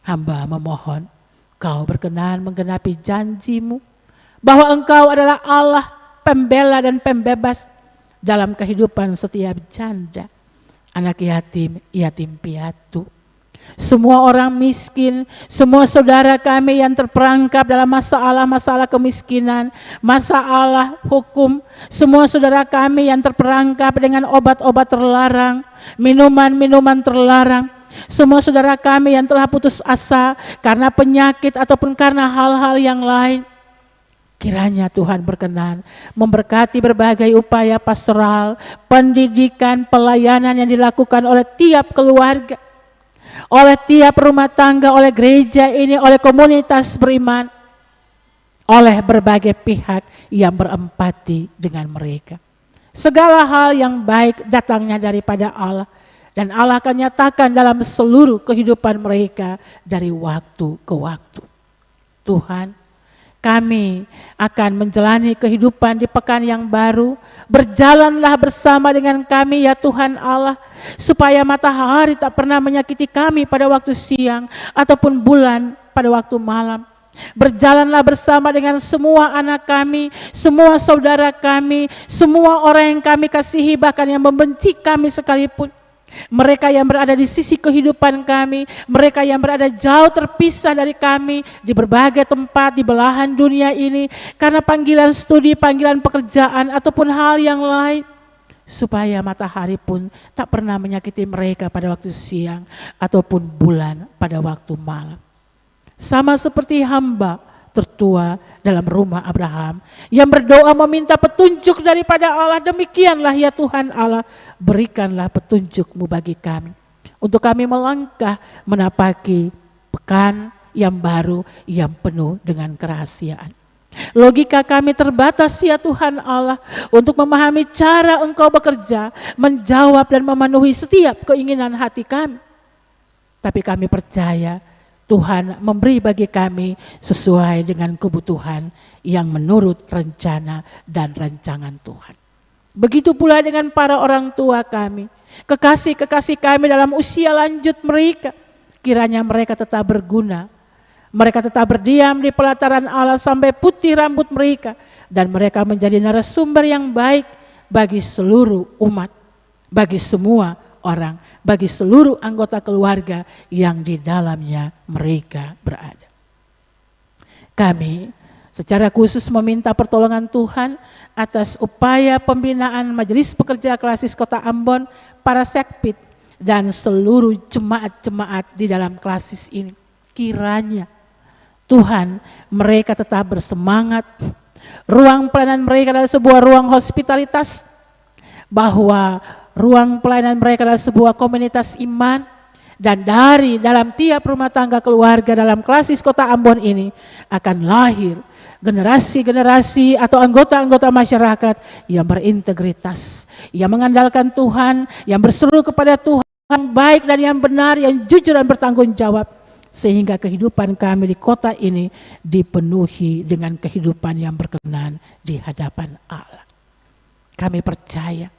hamba memohon Kau berkenan menggenapi janji-Mu, bahwa Engkau adalah Allah pembela dan pembebas dalam kehidupan setiap janda, anak yatim, yatim piatu. Semua orang miskin, semua saudara kami yang terperangkap dalam masalah-masalah kemiskinan, masalah hukum, semua saudara kami yang terperangkap dengan obat-obat terlarang, minuman-minuman terlarang, semua saudara kami yang telah putus asa karena penyakit ataupun karena hal-hal yang lain. Kiranya Tuhan berkenan memberkati berbagai upaya pastoral, pendidikan, pelayanan yang dilakukan oleh tiap keluarga, oleh tiap rumah tangga, oleh gereja ini, oleh komunitas beriman, oleh berbagai pihak yang berempati dengan mereka. Segala hal yang baik datangnya daripada Allah, dan Allah akan nyatakan dalam seluruh kehidupan mereka dari waktu ke waktu. Tuhan, kami akan menjalani kehidupan di pekan yang baru. Berjalanlah bersama dengan kami ya Tuhan Allah, supaya matahari tak pernah menyakiti kami pada waktu siang ataupun bulan pada waktu malam. Berjalanlah bersama dengan semua anak kami, semua saudara kami, semua orang yang kami kasihi, bahkan yang membenci kami sekalipun. Mereka yang berada di sisi kehidupan kami, mereka yang berada jauh terpisah dari kami di berbagai tempat di belahan dunia ini karena panggilan studi, panggilan pekerjaan ataupun hal yang lain, supaya matahari pun tak pernah menyakiti mereka pada waktu siang ataupun bulan pada waktu malam. Sama seperti hamba tertua dalam rumah Abraham yang berdoa meminta petunjuk daripada Allah, demikianlah ya Tuhan Allah, berikanlah petunjuk-Mu bagi kami untuk kami melangkah menapaki pekan yang baru yang penuh dengan kerahasiaan. Logika kami terbatas ya Tuhan Allah untuk memahami cara Engkau bekerja, menjawab dan memenuhi setiap keinginan hati kami. Tapi kami percaya Tuhan memberi bagi kami sesuai dengan kebutuhan yang menurut rencana dan rancangan Tuhan. Begitu pula dengan para orang tua kami, kekasih-kekasih kami dalam usia lanjut mereka. Kiranya mereka tetap berguna, mereka tetap berdiam di pelataran Allah sampai putih rambut mereka, dan mereka menjadi narasumber yang baik bagi seluruh umat, bagi semua orang, bagi seluruh anggota keluarga yang di dalamnya mereka berada. Kami secara khusus meminta pertolongan Tuhan atas upaya pembinaan Majelis Pekerja Klasis Kota Ambon, para sekpit, dan seluruh jemaat-jemaat di dalam klasis ini. Kiranya Tuhan mereka tetap bersemangat, ruang pelayanan mereka adalah sebuah ruang hospitalitas, bahwa ruang pelayanan mereka adalah sebuah komunitas iman, dan dari dalam tiap rumah tangga keluarga dalam klasis Kota Ambon ini akan lahir generasi-generasi atau anggota-anggota masyarakat yang berintegritas, yang mengandalkan Tuhan, yang berseru kepada Tuhan, yang baik dan yang benar, yang jujur dan bertanggung jawab, sehingga kehidupan kami di kota ini dipenuhi dengan kehidupan yang berkenan di hadapan Allah. Kami percaya,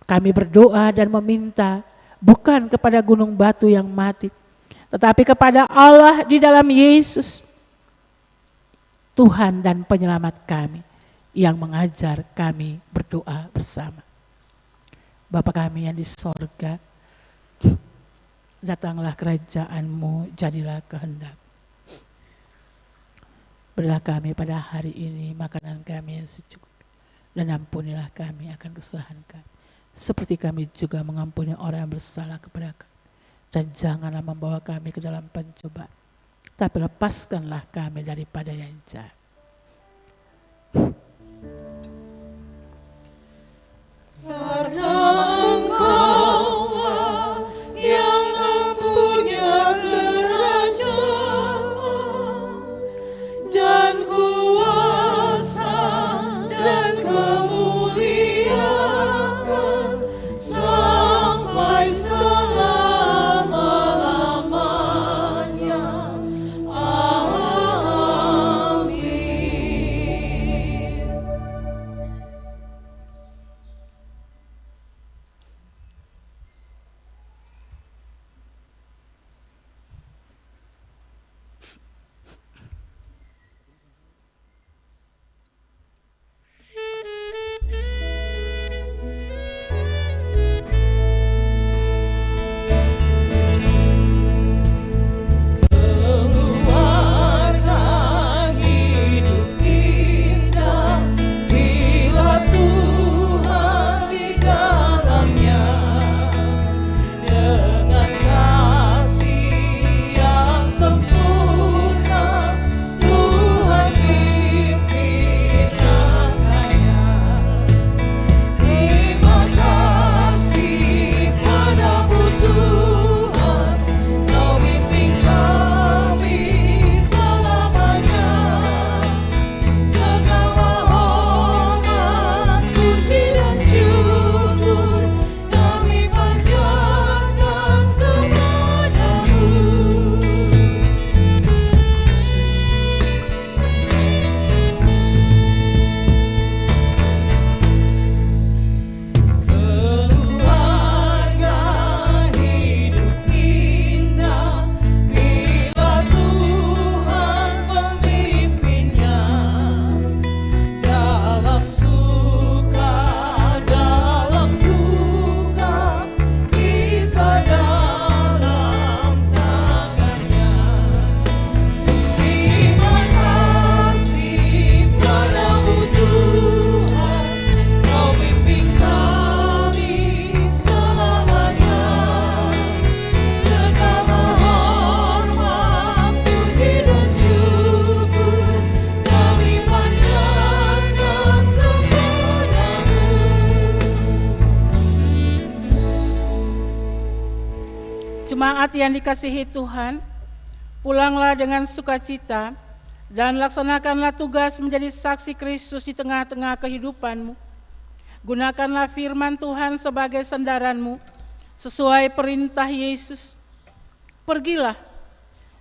kami berdoa dan meminta bukan kepada gunung batu yang mati, tetapi kepada Allah di dalam Yesus, Tuhan dan penyelamat kami, yang mengajar kami berdoa bersama. Bapa kami yang di sorga, datanglah kerajaan-Mu, jadilah kehendak. Berilah kami pada hari ini makanan kami yang secukupnya, dan ampunilah kami akan kesalahan kami, seperti kami juga mengampuni orang yang bersalah kepada kami. Dan janganlah membawa kami ke dalam pencobaan, tapi lepaskanlah kami daripada yang jahat. Karena Engkaulah yang mempunyai kerajaan dan kuasa dan kemuliaan sampai selama-lamanya. Amin. Jemaat yang dikasihi Tuhan, pulanglah dengan sukacita dan laksanakanlah tugas menjadi saksi Kristus di tengah-tengah kehidupanmu. Gunakanlah firman Tuhan sebagai sandaranmu, sesuai perintah Yesus. Pergilah,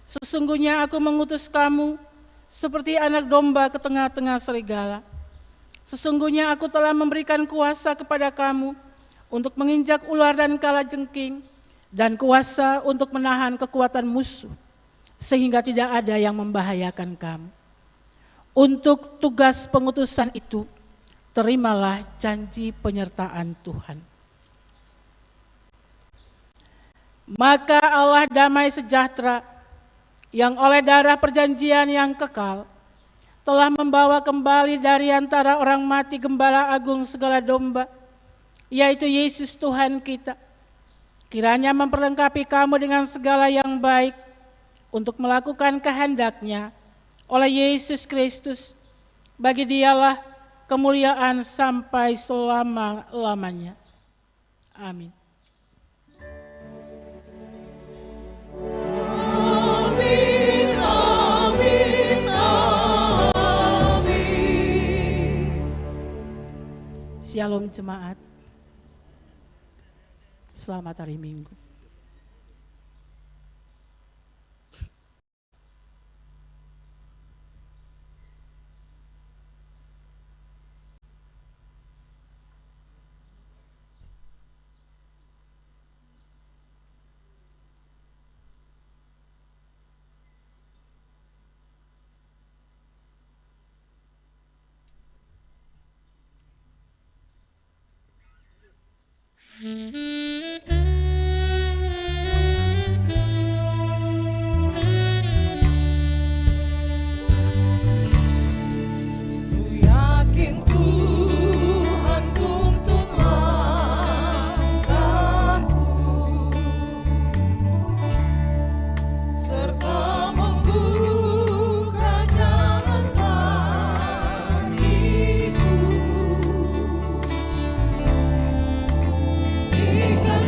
sesungguhnya aku mengutus kamu seperti anak domba ke tengah-tengah serigala. Sesungguhnya aku telah memberikan kuasa kepada kamu untuk menginjak ular dan kalajengking, dan kuasa untuk menahan kekuatan musuh, sehingga tidak ada yang membahayakan kamu. Untuk tugas pengutusan itu, terimalah janji penyertaan Tuhan. Maka Allah damai sejahtera, yang oleh darah perjanjian yang kekal, telah membawa kembali dari antara orang mati Gembala Agung segala domba, yaitu Yesus Tuhan kita. Kiranya memperlengkapi kamu dengan segala yang baik untuk melakukan kehendak-Nya oleh Yesus Kristus. Bagi Dialah kemuliaan sampai selama-lamanya. Amin. Amin, amin, amin. Shalom jemaat. Selamat hari Minggu. Ku yakin Tuhan tuntun langkahku, serta membuka jalan bagiku. Jika